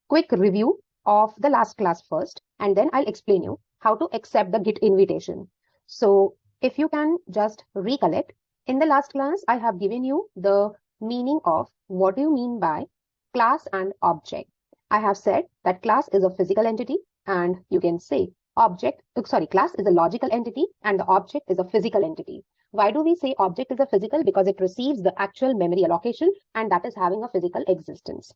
quick review of the last class first, and then I'll explain you how to accept the Git invitation. So if you can just recollect, in the last class, I have given you the meaning of what do you mean by class and object. I have said that class is a physical entity, and you can say class is a logical entity and the object is a physical entity. Why do we say object is a physical? Because it receives the actual memory allocation and that is having a physical existence.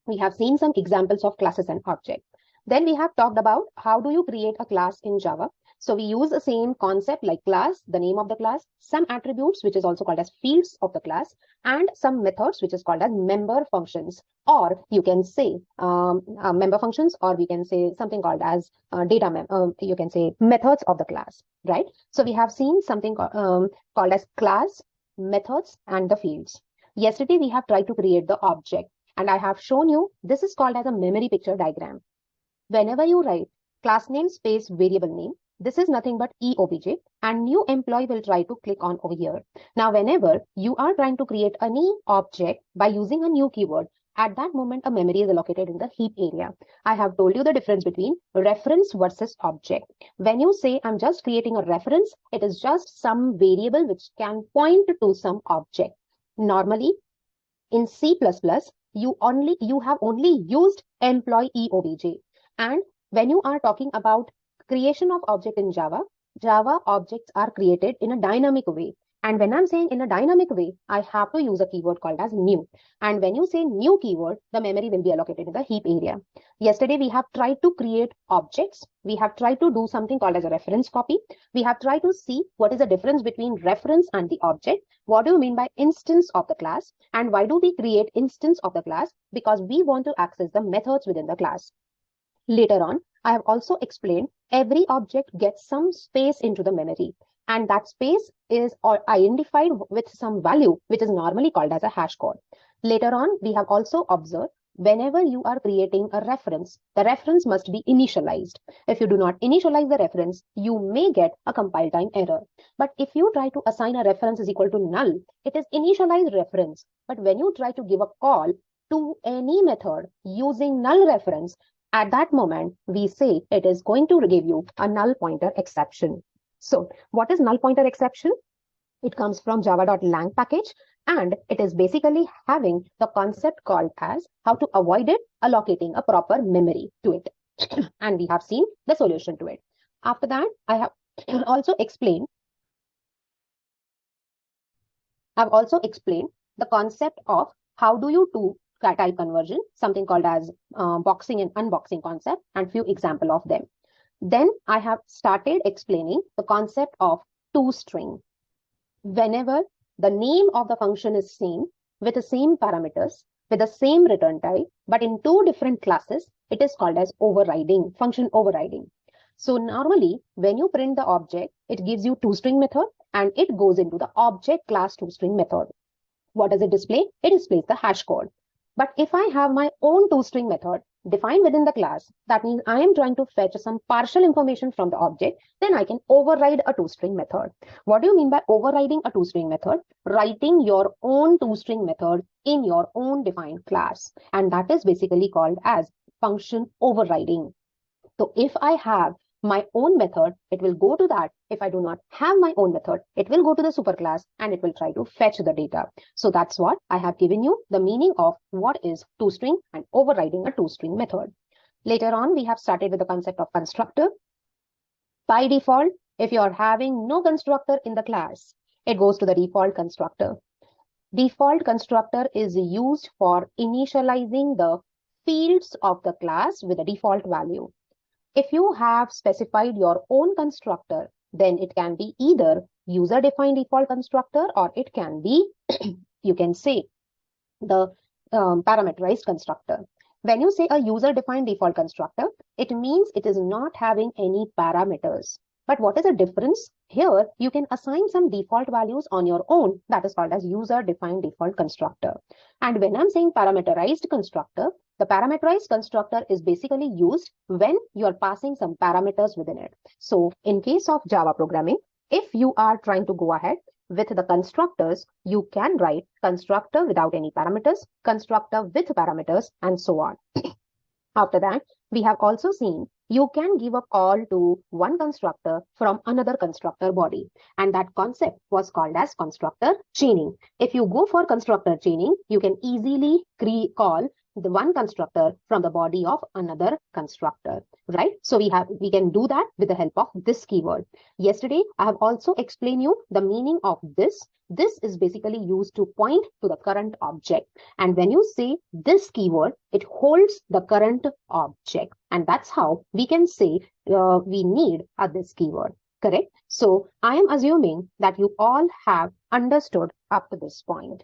We have seen some examples of classes and objects. Then we have talked about how do you create a class in Java. So we use the same concept like class, the name of the class, some attributes, which is also called as fields of the class, and some methods, which is called as member functions, or you can say member functions, or we can say something called as you can say methods of the class, right? So we have seen something called as class, methods, and the fields. Yesterday, we have tried to create the object, and I have shown you this is called as a memory picture diagram. Whenever you write class name space variable name, this is nothing but eobj, and new employee will try to click on over here. Now, whenever you are trying to create any object by using a new keyword, at that moment, a memory is allocated in the heap area. I have told you the difference between reference versus object. When you say I'm just creating a reference, it is just some variable which can point to some object. Normally, in C++, you have only used employee eobj. And when you are talking about creation of object in Java objects are created in a dynamic way. And when I'm saying in a dynamic way, I have to use a keyword called as new. And when you say new keyword, the memory will be allocated in the heap area. Yesterday, we have tried to create objects. We have tried to do something called as a reference copy. We have tried to see what is the difference between reference and the object. What do you mean by instance of the class? And why do we create instance of the class? Because we want to access the methods within the class. Later on, I have also explained every object gets some space into the memory, and that space is identified with some value, which is normally called as a hash code. Later on, we have also observed whenever you are creating a reference, the reference must be initialized. If you do not initialize the reference, you may get a compile time error. But if you try to assign a reference is equal to null, it is initialized reference. But when you try to give a call to any method using null reference, at that moment, we say it is going to give you a null pointer exception. So what is null pointer exception? It comes from java.lang package, and it is basically having the concept called as how to avoid it allocating a proper memory to it. And we have seen the solution to it. After that, I have also explained the concept of how do you do type conversion, something called as boxing and unboxing concept, and few example of them. Then I have started explaining the concept of toString. Whenever the name of the function is same with the same parameters, with the same return type, but in two different classes, it is called as overriding, function overriding. So normally, when you print the object, it gives you toString method and it goes into the object class toString method. What does it display? It displays the hash code. But if I have my own toString method defined within the class, that means I am trying to fetch some partial information from the object, then I can override a toString method. What do you mean by overriding a toString method? Writing your own toString method in your own defined class. And that is basically called as function overriding. So if I have my own method, it will go to that. If I do not have my own method, it will go to the superclass and it will try to fetch the data. So that's what I have given you the meaning of what is toString and overriding a toString method. Later on, we have started with the concept of constructor. By default, if you are having no constructor in the class, it goes to the default constructor. Default constructor is used for initializing the fields of the class with a default value. If you have specified your own constructor, then it can be either user-defined default constructor or it can be, you can say, the parameterized constructor. When you say a user-defined default constructor, it means it is not having any parameters. But what is the difference? Here, you can assign some default values on your own. That is called as user-defined default constructor. And when I'm saying parameterized constructor, the parameterized constructor is basically used when you are passing some parameters within it. So in case of Java programming, if you are trying to go ahead with the constructors, you can write constructor without any parameters, constructor with parameters, and so on. After that, we have also seen you can give a call to one constructor from another constructor body. And that concept was called as constructor chaining. If you go for constructor chaining, you can easily call the one constructor from the body of another constructor, right? So we can do that with the help of this keyword. Yesterday, I have also explained you the meaning of this. This is basically used to point to the current object. And when you say this keyword, it holds the current object. And that's how we can say we need this keyword, correct? So I am assuming that you all have understood up to this point.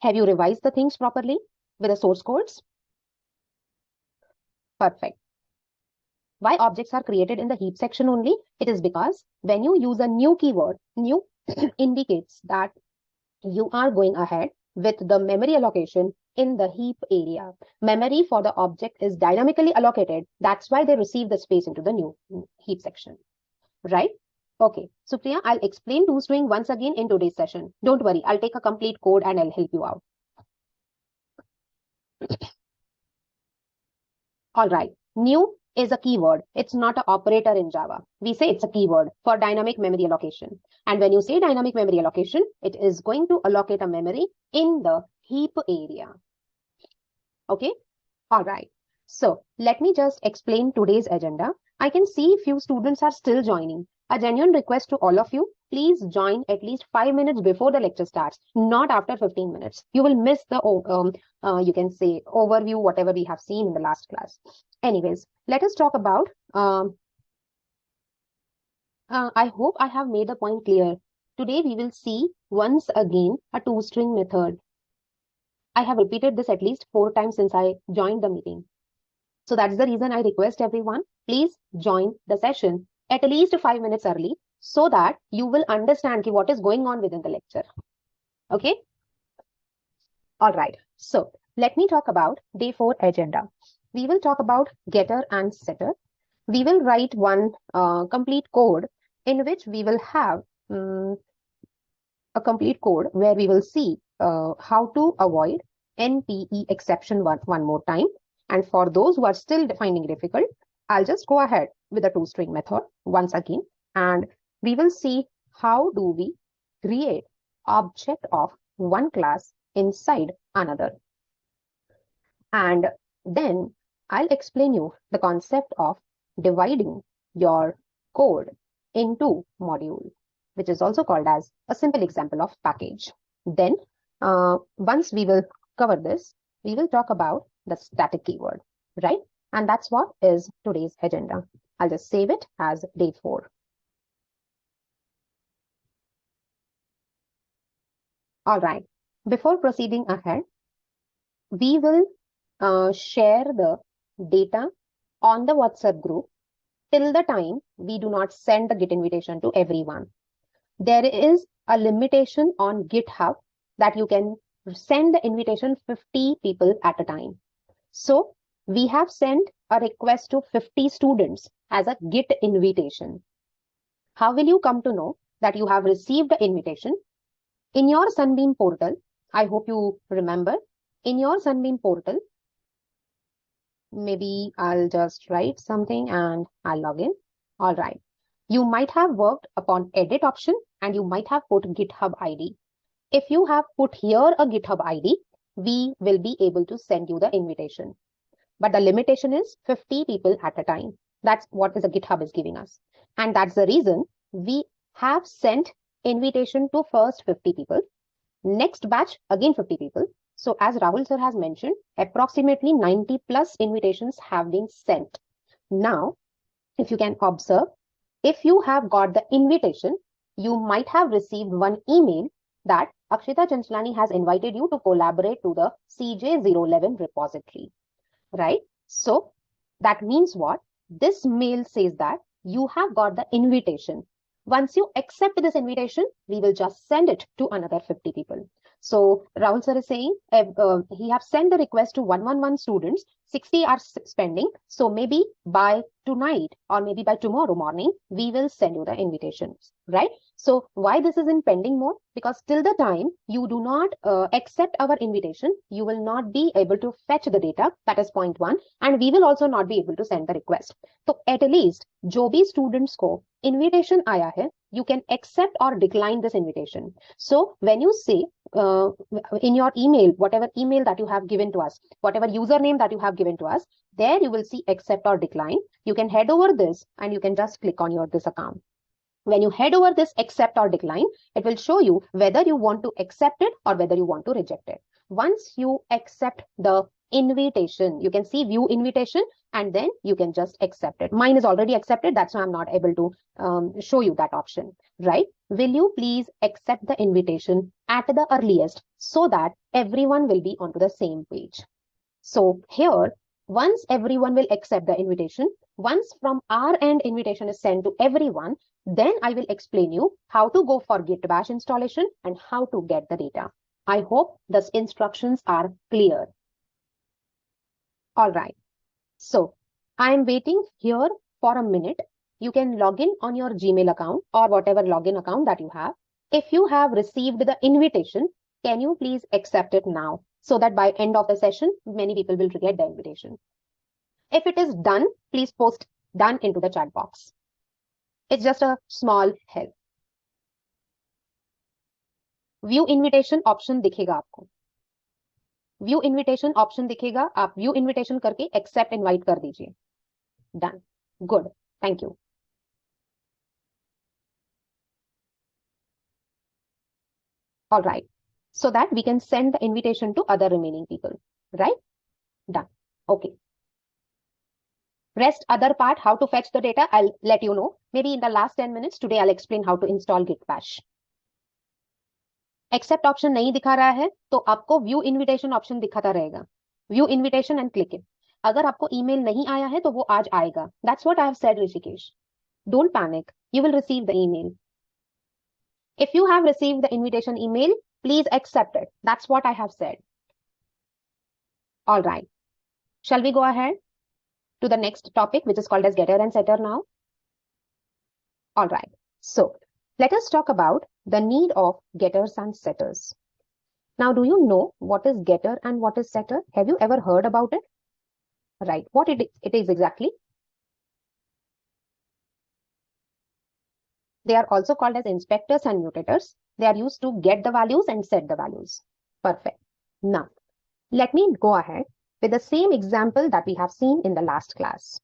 Have you revised the things properly with the source codes? Perfect. Why objects are created in the heap section only? It is because when you use a new keyword, new indicates that you are going ahead with the memory allocation in the heap area. Memory for the object is dynamically allocated. That's why they receive the space into the new heap section, right? Okay, Supriya, I'll explain toString once again in today's session. Don't worry, I'll take a complete code and I'll help you out. All right, new is a keyword. It's not an operator in Java. We say it's a keyword for dynamic memory allocation. And when you say dynamic memory allocation, it is going to allocate a memory in the heap area. Okay, all right. So let me just explain today's agenda. I can see few students are still joining. A genuine request to all of you, please join at least 5 minutes before the lecture starts, not after 15 minutes. You will miss the, you can say, overview, whatever we have seen in the last class. Anyways, let us talk about, I hope I have made the point clear. Today we will see once again a toString method. I have repeated this at least 4 times since I joined the meeting. So that's the reason I request everyone, please join the session at least 5 minutes early so that you will understand what is going on within the lecture. Okay? All right. So let me talk about day 4 agenda. We will talk about getter and setter. We will write one complete code in which we will have a complete code where we will see how to avoid NPE exception one more time. And for those who are still finding it difficult, I'll just go ahead with the toString method once again, and we will see how do we create object of one class inside another. And then I'll explain you the concept of dividing your code into module, which is also called as a simple example of package. Then once we will cover this, we will talk about the static keyword, right? And that's what is today's agenda. I'll just save it as day 4. All right. Before proceeding ahead, we will share the data on the WhatsApp group till the time we do not send the Git invitation to everyone. There is a limitation on GitHub that you can send the invitation 50 people at a time. So we have sent a request to 50 students as a Git invitation. How will you come to know that you have received the invitation? In your Sunbeam portal, I hope you remember, in your Sunbeam portal, maybe I'll just write something and I'll log in. All right. You might have worked upon edit option and you might have put GitHub ID. If you have put here a GitHub ID, we will be able to send you the invitation. But the limitation is 50 people at a time. That's what the GitHub is giving us. And that's the reason we have sent invitation to first 50 people. Next batch, again 50 people. So as Rahul sir has mentioned, approximately 90 plus invitations have been sent. Now, if you can observe, if you have got the invitation, you might have received one email that Akshita Chanchlani has invited you to collaborate to the CJ011 repository, right? So that means what? This mail says that you have got the invitation. Once you accept this invitation, we will just send it to another 50 people. So Rahul sir is saying he have sent the request to 111 students, 60 are spending. So maybe by tonight or maybe by tomorrow morning, we will send you the invitations, right? So why this is in pending mode? Because till the time you do not accept our invitation, you will not be able to fetch the data. That is point one. And we will also not be able to send the request. So at least जो भी students को invitation आया है, you can accept or decline this invitation. So when you say in your email, whatever email that you have given to us, whatever username that you have given to us, there you will see accept or decline. You can head over this and you can just click on your this account. When you head over this accept or decline, it will show you whether you want to accept it or whether you want to reject it. Once you accept the invitation, you can see view invitation and then you can just accept it. Mine is already accepted. That's why I'm not able to show you that option, right? Will you please accept the invitation at the earliest so that everyone will be onto the same page? So here, once everyone will accept the invitation, once from our end invitation is sent to everyone, then I will explain you how to go for Git Bash installation and how to get the data. I hope the instructions are clear. All right. So I am waiting here for a minute. You can log in on your Gmail account or whatever login account that you have. If you have received the invitation, can you please accept it now so that by end of the session, many people will get the invitation. If it is done, please post done into the chat box. It's just a small help. View invitation option दिखेगा आपको. View invitation option दिखेगा. आप view invitation करके accept invite कर दीजिए. Done. Good. Thank you. All right. So that we can send the invitation to other remaining people. Right? Done. Okay. Rest other part, how to fetch the data, I'll let you know. Maybe in the last 10 minutes, today I'll explain how to install Git Bash. Accept option नहीं दिखा रहा है तो आपको view invitation option दिखाता रहेगा. View invitation and click it. अगर आपको ईमेल नहीं आया है तो वो आज आएगा. That's what I have said, Rishikesh. Don't panic. You will receive the email. If you have received the invitation email, please accept it. That's what I have said. All right. Shall we go ahead to the next topic, which is called as getter and setter now? All right. So let us talk about the need of getters and setters. Now, do you know what is getter and what is setter? Have you ever heard about it? Right. What it is exactly? They are also called as inspectors and mutators. They are used to get the values and set the values. Perfect. Now, let me go ahead with the same example that we have seen in the last class.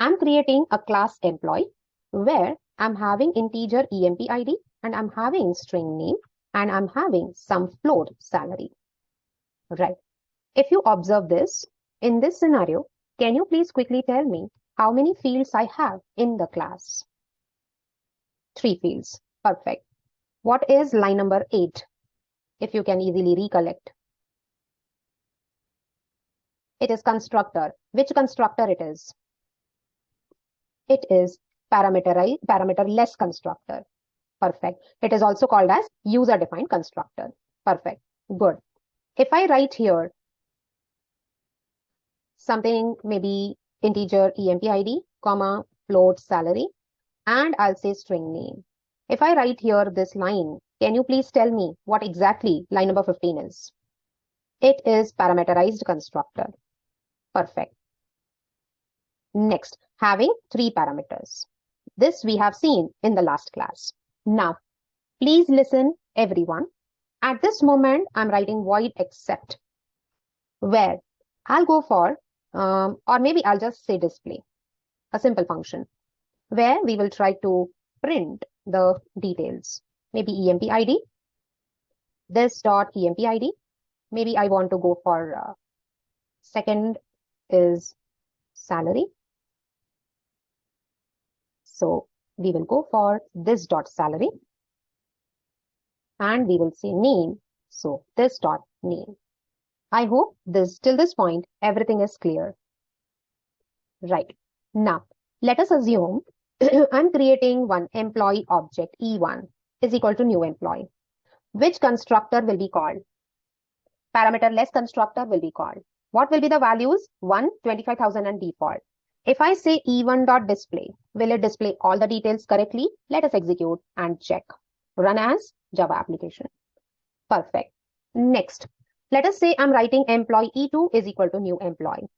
I'm creating a class employee where I'm having integer EMP ID and I'm having string name and I'm having some float salary. Right. If you observe this, in this scenario, can you please quickly tell me how many fields I have in the class? 3 fields. Perfect. What is line number 8? If you can easily recollect. It is constructor. Which constructor it is? It is parameterless constructor. Perfect. It is also called as user-defined constructor. Perfect. Good. If I write here something, maybe integer EMP ID, comma, float salary, and I'll say string name. If I write here this line, can you please tell me what exactly line number 15 is? It is parameterized constructor. Perfect. Next, having 3 parameters. This we have seen in the last class. Now, please listen, everyone. At this moment, I'm writing void except, where I'll go for, or maybe I'll just say display, a simple function, where we will try to print the details. Maybe EMP ID, this dot EMP ID. Maybe I want to go for second is salary. So we will go for this dot salary and we will say name. So this dot name. I hope this till this point everything is clear. Right. Now let us assume I'm creating one employee object E1 is equal to new employee. which constructor will be called? Parameterless constructor will be called. What will be the values? 1, 25,000 and default. If I say e1.display, will it display all the details correctly? Let us execute and check. Run as Java application. Perfect. Next, let us say I'm writing employee E2 is equal to new employee.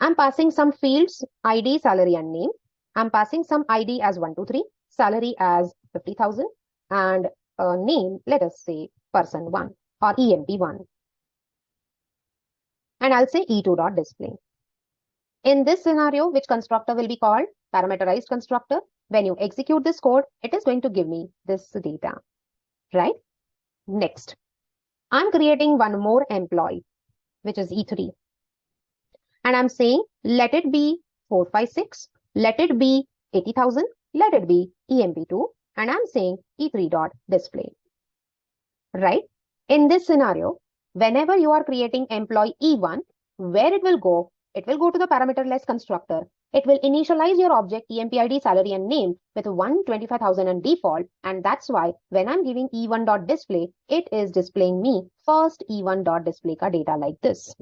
I'm passing some fields, ID, salary, and name. I'm passing some ID as 123, salary as 50,000, and name, let us say person1 or EMP1. And I'll say E2.display. In this scenario, which constructor will be called? Parameterized constructor. When you execute this code, it is going to give me this data, right? Next, I'm creating one more employee, which is E3. And I'm saying, let it be 456, let it be 80,000, let it be EMP2, and I'm saying E3.display, right? In this scenario, whenever you are creating employee E1, where it will go to the parameterless constructor. It will initialize your object EMPID, salary, and name with 125,000 and default, and that's why when I'm giving E1.display, it is displaying me first E1.display ka data like this.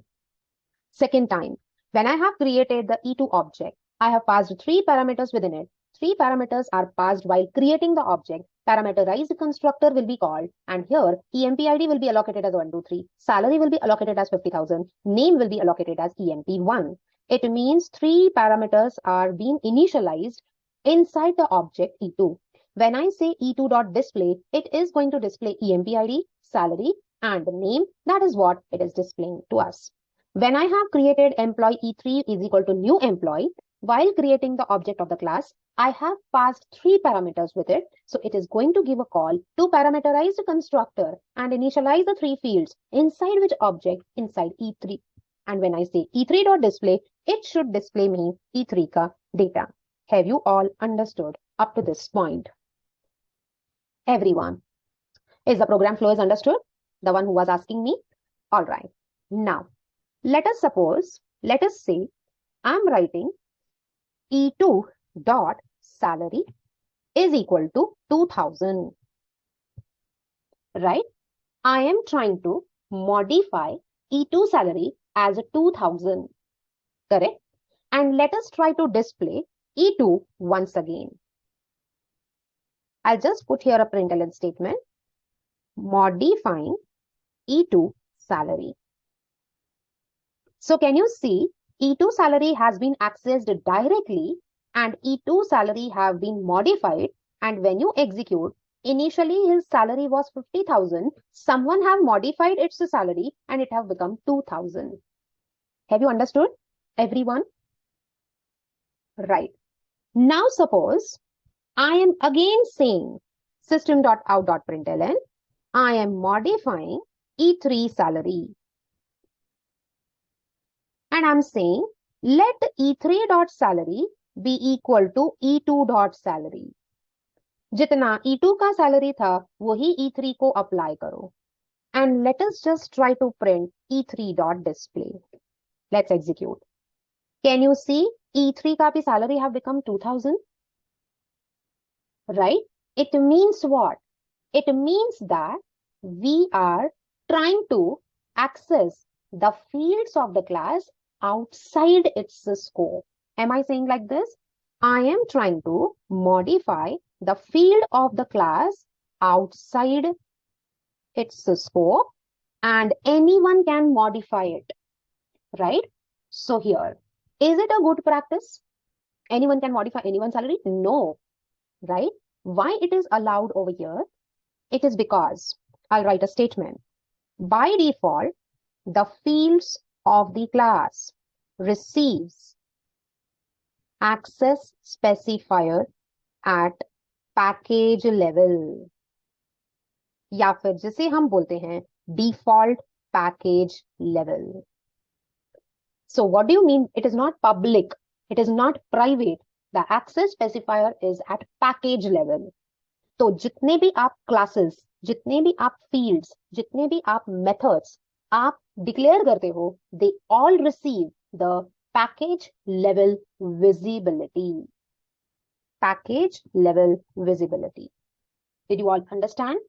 Second time, when I have created the E2 object, I have passed 3 parameters within it. 3 parameters are passed while creating the object. Parameterized constructor will be called, and here EMPID will be allocated as 123, salary will be allocated as 50,000, name will be allocated as EMP1. It means 3 parameters are being initialized inside the object E2. When I say E2.display, it is going to display EMPID, salary, and name. That is what it is displaying to us. When I have created employee E3 is equal to new employee, while creating the object of the class, I have passed 3 parameters with it. So it is going to give a call to parameterized constructor and initialize the 3 fields inside which object inside E3. And when I say E3.display, it should display me E3 ka data. Have you all understood up to this point? Everyone. Is the program flow is understood? The one who was asking me? All right. Now, let us say I'm writing E2 dot salary is equal to 2000, right? I am trying to modify E2 salary as 2000, correct? And let us try to display E2 once again. I'll just put here a println statement, modifying E2 salary. So can you see E2 salary has been accessed directly and E2 salary have been modified, and when you execute, initially his salary was 50,000, someone have modified its salary and it have become 2,000. Have you understood, everyone? Right. Now suppose I am again saying system.out.println, I am modifying E3 salary. And I'm saying let E3.salary be equal to E2.salary. जितना E2 का salary था वही E3 को apply करो. And let us just try to print E3.display. Let's execute. Can you see E3 का भी salary have become 2000? Right? It means what? It means that we are trying to access the fields of the class outside its scope. Am I saying like this? I am trying to modify the field of the class outside its scope, and anyone can modify it, right? So here, is it a good practice? Anyone can modify anyone's salary? No, right? Why it is allowed over here? It is because, I'll write a statement. By default, the fields of the class receives access specifier at package level, या फिर जिसे हम बोलते हैं default package level. So what do you mean? It is not public, it is not private. The access specifier is at package level. तो जितने भी आप classes, जितने भी आप fields, जितने भी आप methods आप declare करते हो, they all receive the package level visibility. Package level visibility. Did you all understand?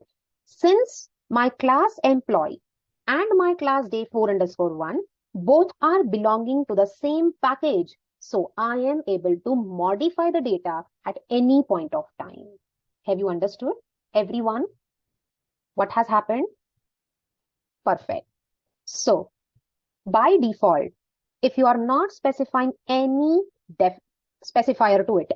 Since My class employee and my class day4_1 both are belonging to the same package. So I am able to modify the data at any point of time. Have you understood, everyone, what has happened? Perfect. So by default, if you are not specifying any specifier to it,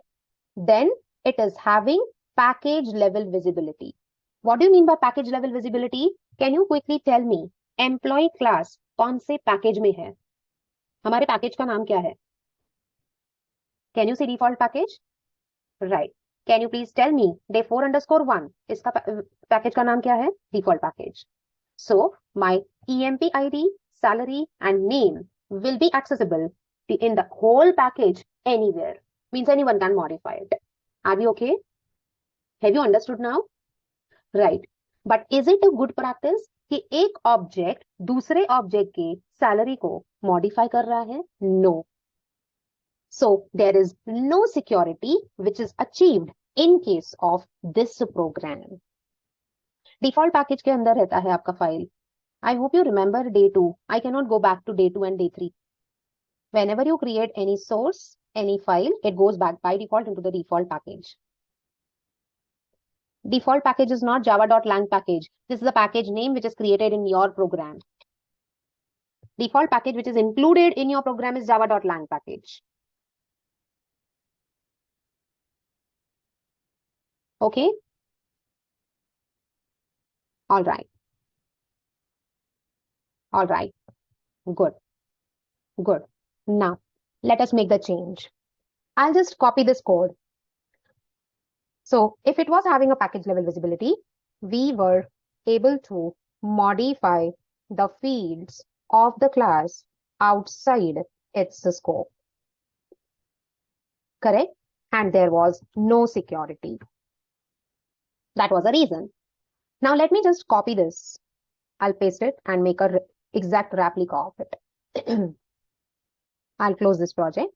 then it is having package level visibility. What do you mean by package level visibility? Can you quickly tell me employee class कौन से package में है? हमारे package का नाम क्या है? Can you see default package? Right. Can you please tell me day4_1 इसका पैकेज का नाम क्या है? Default package. So my EMP ID, salary and name will be accessible in the whole package anywhere. Means anyone can modify it. Are we okay? Have you understood now? Right. But is it a good practice कि एक object दूसरे object के salary को modify कर रहा है? No. So there is no security which is achieved in case of this program. Default package के अंदर रहता है आपका file. I hope you remember day 2. I cannot go back to day 2 and day 3. Whenever you create any source, any file, it goes back by default into the default package. Default package is not java.lang package. This is the package name which is created in your program. Default package which is included in your program is java.lang package. Okay? All right. All right. Good. Good. Now, let us make the change. I'll just copy this code. So if it was having a package level visibility, we were able to modify the fields of the class outside its scope. Correct? And there was no security. That was the reason. Now let me just copy this. I'll paste it and make a exact replica of it. I'll close this project.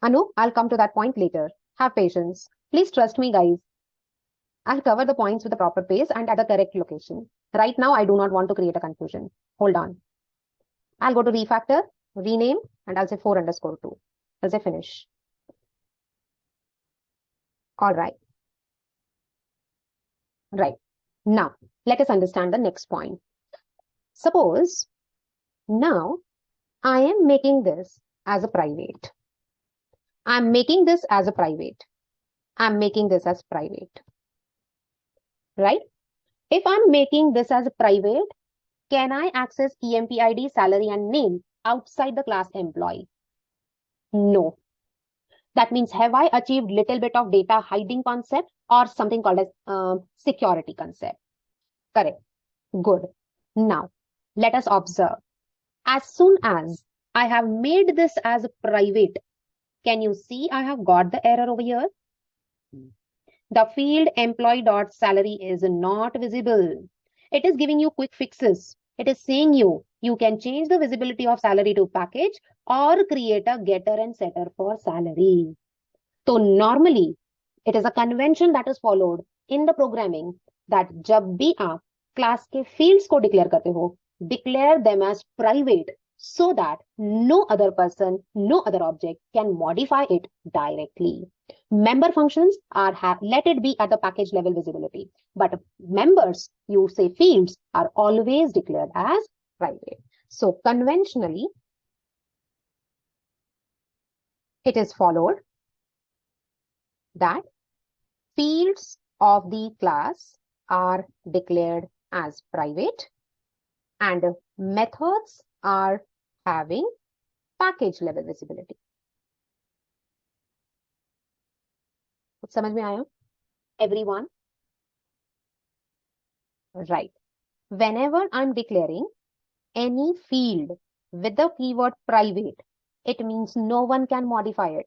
Anu, I'll come to that point later. Have patience. Please trust me, guys. I'll cover the points with the proper pace and at the correct location. Right now, I do not want to create a confusion. Hold on. I'll go to refactor, rename, and I'll say 4_2. I'll say finish. All right. Right. Now, let us understand the next point. Suppose now I am making this as a private. I'm making this as a private. I'm making this as private. Right? If I'm making this as a private, can I access EMP ID, salary, and name outside the class employee? No. That means have I achieved little bit of data hiding concept or something called as security concept? Correct. Good. Now, let us observe. As soon as I have made this as private, can you see I have got the error over here? The field employee.salary is not visible. It is giving you quick fixes. It is saying you can change the visibility of salary to package or create a getter and setter for salary. So normally, it is a convention that is followed in the programming that जब भी आप class के fields को declare करते हो, declare them as private so that no other person, no other object can modify it directly. Member functions are let it be at the package level visibility, but members, you say fields, are always declared as private. So conventionally, it is followed that fields of the class are declared as private and methods are having package level visibility. कुछ समझ में आया? Everyone? Right. Whenever I'm declaring any field with the keyword private, it means no one can modify it.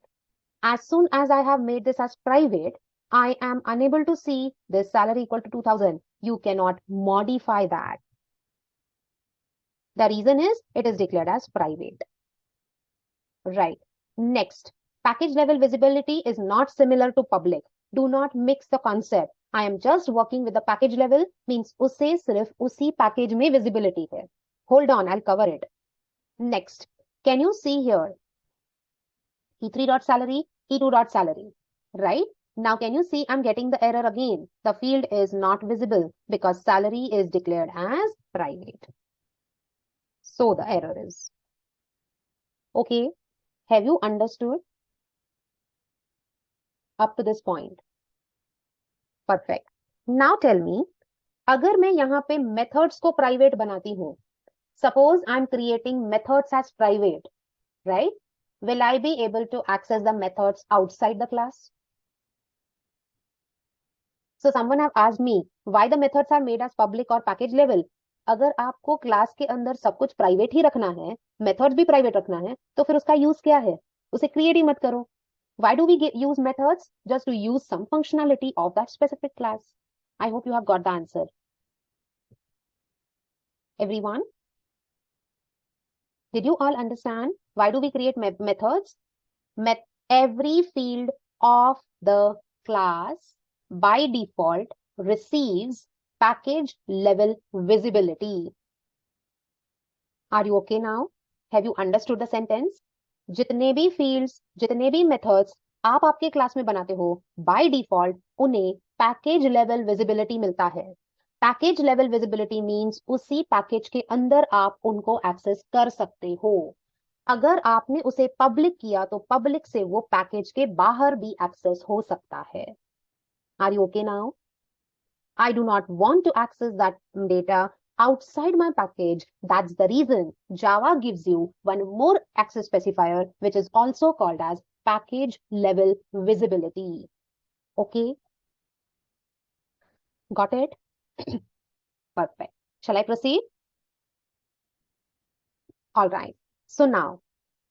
As soon as I have made this as private, I am unable to see this salary equal to 2000. You cannot modify that. The reason is it is declared as private. Right. Next, package level visibility is not similar to public. Do not mix the concept. I am just working with the package level means उसे सिर्फ उसी package में visibility है. Hold on, I'll cover it. Next, can you see here? E3 dot salary, E2 dot salary, right? Now can you see I'm getting the error again? The field is not visible because salary is declared as private. So the error is. Okay, have you understood up to this point? Perfect. Now tell me, अगर मैं यहाँ पे methods को private बनाती हूँ, suppose I'm creating methods as private, right? Will I be able to access the methods outside the class? So someone have asked me why the methods are made as public or package level. अगर आपको class के अंदर सब कुछ private ही रखना है, methods भी private रखना है, तो फिर उसका यूज क्या है? उसे क्रिएट ही मत करो. Why do we use methods? Just to use some functionality of that specific class. I hope you have got the answer. Everyone, did you all understand why do we create methods? Every field of the class by default receives package level visibility. Are you okay now? Have you understood the sentence? जितने भी fields, जितने भी methods आप आपके class में बनाते हो, by default उन्हें package level visibility मिलता है. Package level visibility means उसी package के अंदर आप उनको access कर सकते हो. अगर आपने उसे पब्लिक किया तो पब्लिक से वो पैकेज के बाहर भी एक्सेस हो सकता है. Are you okay now? I do not want to access that data outside my package. That's the reason Java gives you one more access specifier, which is also called as package level visibility. Okay? Got it? Perfect. Shall I proceed? All right. So now,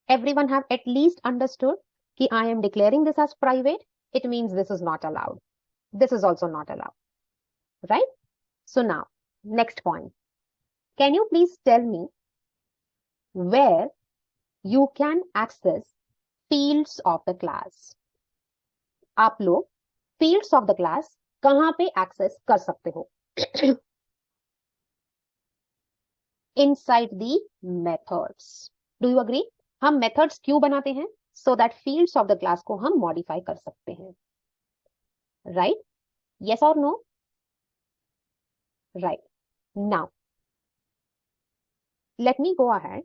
everyone have at least understood that I am declaring this as private. It means this is not allowed. This is also not allowed. Right? So now, next point. Can you please tell me where you can access fields of the class? आप लोग fields of the class कहाँ पे access कर सकते हो? Inside the methods. Do you agree? हम methods क्यों बनाते हैं? So that fields of the class को हम modify कर सकते हैं. Right? Yes or no? Right. Now, let me go ahead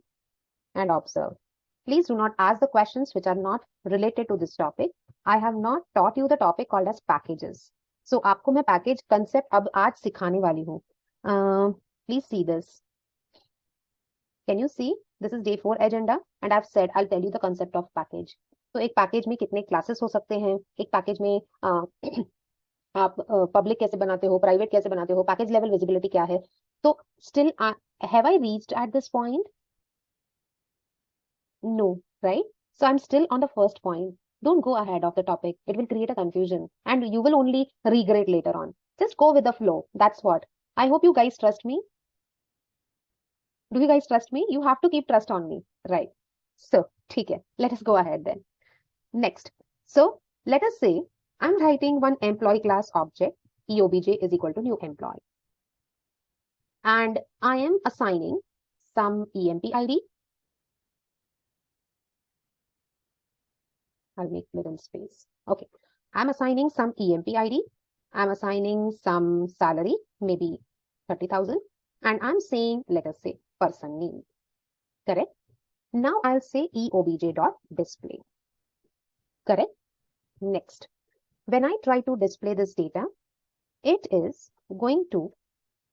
and observe. Please do not ask the questions which are not related to this topic. I have not taught you the topic called as packages. So आपको मैं package concept अब आज सिखाने वाली हूँ. Please see this. Can you see? This is day 4 agenda and I've said I'll tell you the concept of package. तो एक package में कितने क्लासेस हो सकते हैं, एक पैकेज में आप पब्लिक कैसे बनाते हो, प्राइवेट कैसे बनाते हो, पैकेज लेवल विजिबिलिटी क्या है. तो still have I reached at this point? No, right? So I'm still on the first point. Don't go ahead of the topic. It will create a confusion and you will only regret later on. Just go with the flow. That's what. I hope you guys trust me. Do you guys trust me? You have to keep trust on me. Right. So, ठीक है. Let us go ahead then. Next. So, let us say I'm writing one employee class object. EOBJ is equal to new employee. And I am assigning some EMP ID. I'll make little space. Okay. I'm assigning some EMP ID. I'm assigning some salary, maybe 30,000. And I'm saying, let us say, person name. Correct? Now I'll say eobj.display. Correct? Next. When I try to display this data, it is going to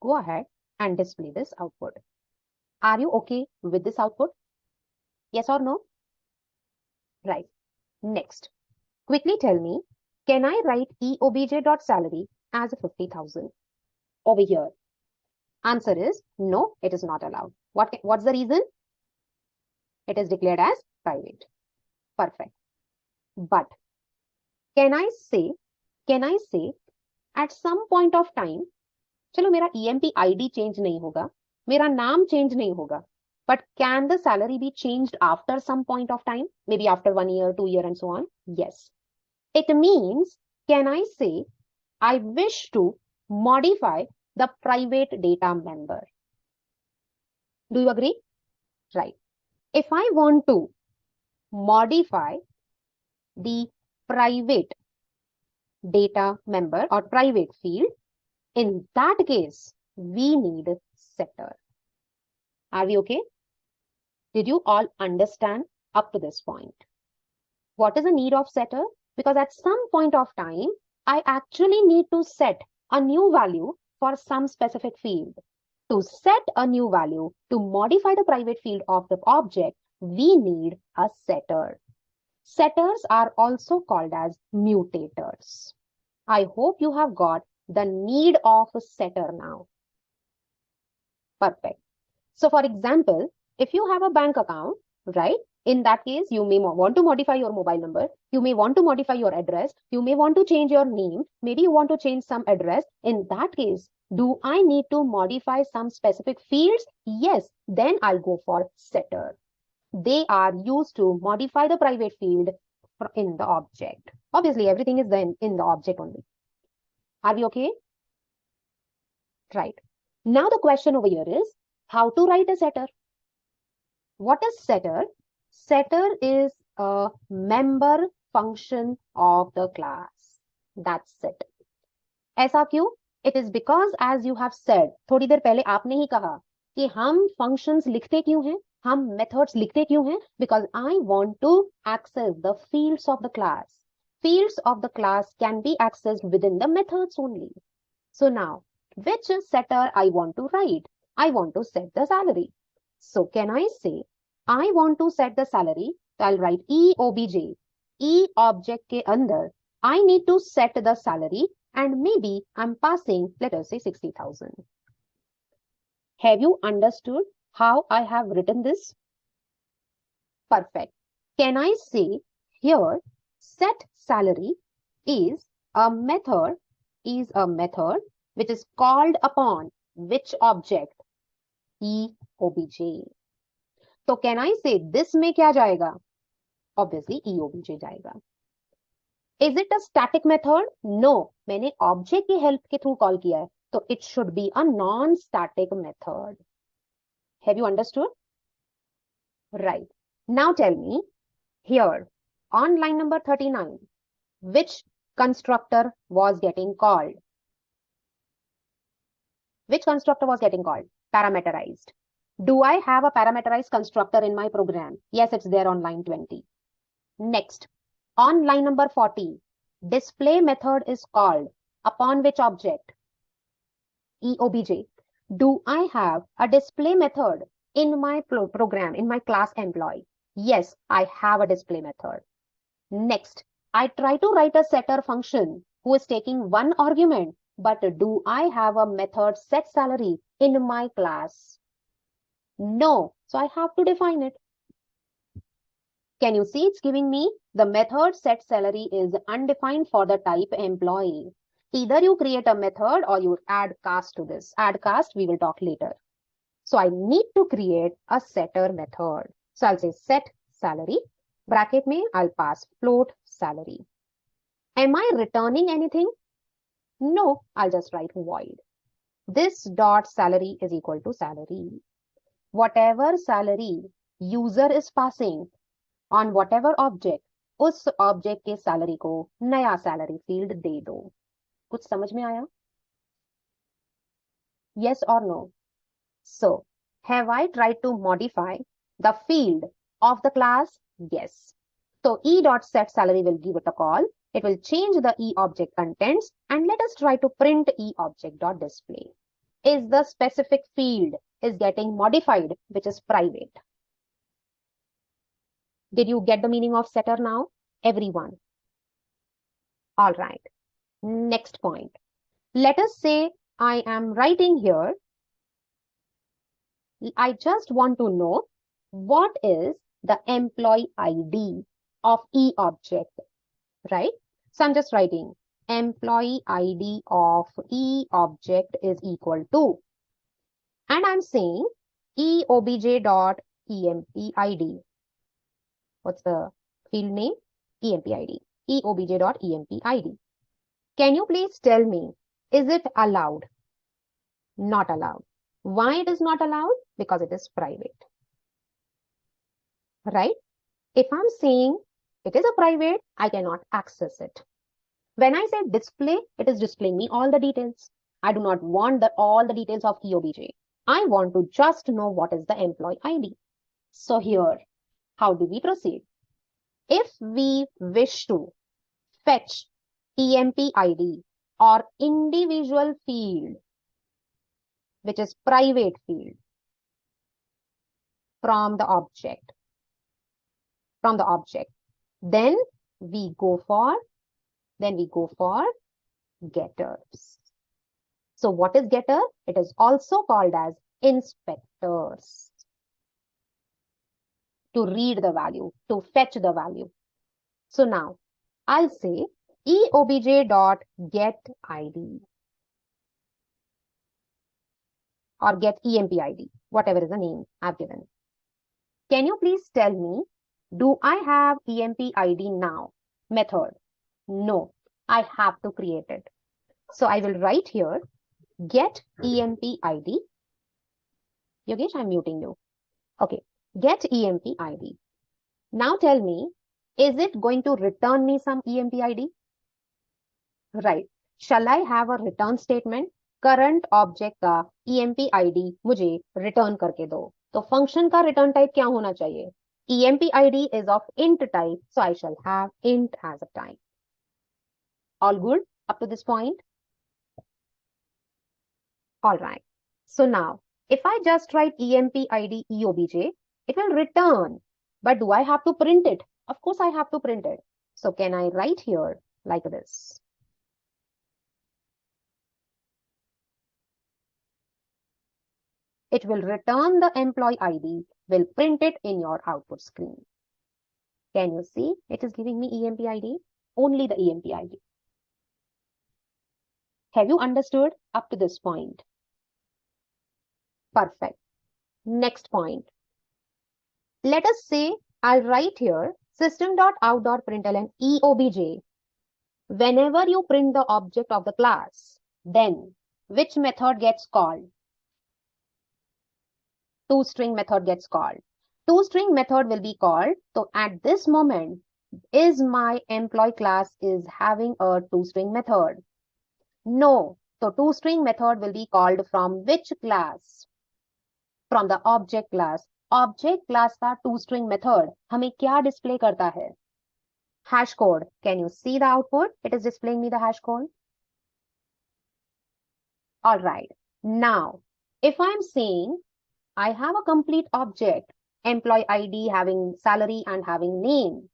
go ahead and display this output. Are you okay with this output? Yes or no? Right. Next. Quickly tell me, can I write eobj.salary as a 50,000 over here? Answer is no, it is not allowed. What's the reason? It is declared as private. Perfect. But can I say at some point of time, चलो मेरा EMP ID change नहीं होगा, मेरा नाम change नहीं होगा, but can the salary be changed after some point of time? Maybe after 1 year, 2 years and so on? Yes. It means, can I say I wish to modify the private data member. Do you agree? Right. If I want to modify the private data member or private field, in that case, we need setter. Are we okay? Did you all understand up to this point? What is the need of setter? Because at some point of time, I actually need to set a new value for some specific field. To set a new value, to modify the private field of the object, we need a setter. Setters are also called as mutators. I hope you have got the need of a setter now. Perfect. So for example, if you have a bank account, right? In that case, you may want to modify your mobile number. You may want to modify your address. You may want to change your name. Maybe you want to change some address. In that case, do I need to modify some specific fields? Yes, then I'll go for setter. They are used to modify the private field in the object. Obviously, everything is then in the object only. Are we okay? Right. Now the question over here is how to write a setter. What is setter? Setter is a member function of the class. That's it. ऐसा क्यों? It is because as you have said, थोड़ी देर पहले आपने ही कहा कि हम functions लिखते क्यों हैं? हम methods लिखते क्यों हैं? Because I want to access the fields of the class. Fields of the class can be accessed within the methods only. So now, which setter I want to write? I want to set the salary. So can I say, I want to set the salary, so I'll write EOBJ. E object के अंदर, I need to set the salary and maybe I'm passing, let us say 60,000. Have you understood how I have written this? Perfect. Can I say here, set salary is a method which is called upon which object? EOBJ. So can I say this में क्या जाएगा? Obviously EOBJ जाएगा. Is it a static method? No. मैंने object की help के through call किया है. So it should be a non-static method. Have you understood? Right. Now tell me, here, on line number 39, which constructor was getting called? Which constructor was getting called? Parameterized. Do I have a parameterized constructor in my program? Yes, it's there on line 20. Next, on line number 40, display method is called upon which object? EOBJ. Do I have a display method in my program, in my class employee? Yes, I have a display method. Next, I try to write a setter function who is taking one argument, but do I have a method set salary in my class? No, so I have to define it. Can you see it's giving me the method set salary is undefined for the type employee. Either you create a method or you add cast to this. Add cast, we will talk later. So I need to create a setter method. So I'll say set salary. Bracket mein, I'll pass float salary. Am I returning anything? No, I'll just write void. This dot salary is equal to salary. Whatever salary user is passing on whatever object, उस object के salary को नया salary field दे दो. कुछ समझ में आया? Yes or no? So, have I tried to modify the field of the class? Yes. So, e.setSalary will give it a call. It will change the e-object contents and let us try to print e-object.display. Is the specific field is getting modified, which is private. Did you get the meaning of setter now? Everyone. All right. Next point. Let us say I am writing here. I just want to know what is the employee ID of e-object, right? So I'm just writing employee ID of e-object is equal to, and I'm saying eobj.empid. What's the field name? EMPID. eobj.empid. Can you please tell me, is it allowed? Not allowed. Why it is not allowed? Because it is private, right? If I'm saying it is a private, I cannot access it. When I say display, it is displaying me all the details. I do not want all the details of EOBJ. I want to just know what is the employee ID. So here, how do we proceed? If we wish to fetch EMP ID or individual field, which is private field, from the object, then we go for getters. So what is getter? It is also called as inspectors. To read the value, to fetch the value. So now I'll say eobj.getID or get EMP ID, whatever is the name I've given. Can you please tell me, do I have EMP ID now? Method. No, I have to create it. So I will write here get EMP ID. Yogesh, I'm muting you. Okay, get EMP ID. Now tell me, is it going to return me some EMP ID? Right. Shall I have a return statement? Current object का EMP ID मुझे return करके दो. तो function का return type क्या होना चाहिए? EMP ID is of int type, so I shall have int as a type. All good up to this point? All right. So now, if I just write EMP ID EOBJ, it will return. But do I have to print it? Of course, I have to print it. So can I write here like this? It will return the employee ID, will print it in your output screen. Can you see? It is giving me EMP ID, only the EMP ID. Have you understood up to this point? Perfect. Next point. Let us say I'll write here system.out.println EOBJ. Whenever you print the object of the class, then which method gets called? ToString method gets called. ToString method will be called. So at this moment, is my employee class is having a ToString method? No. So ToString method will be called from which class? From the object class. Object class का ToString method हमें क्या display करता है? Hash code. Can you see the output? It is displaying me the hash code. All right. Now, if I'm saying I have a complete object, employee ID having salary and having name,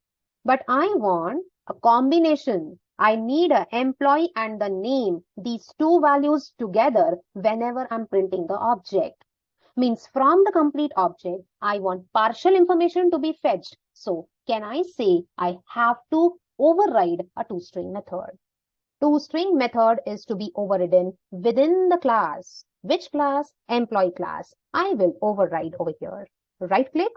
but I want a combination. I need an employee and the name, these two values together whenever I'm printing the object. Means from the complete object, I want partial information to be fetched. So can I say I have to override a ToString method? ToString method is to be overridden within the class. Which class? Employee class. I will override over here. Right click,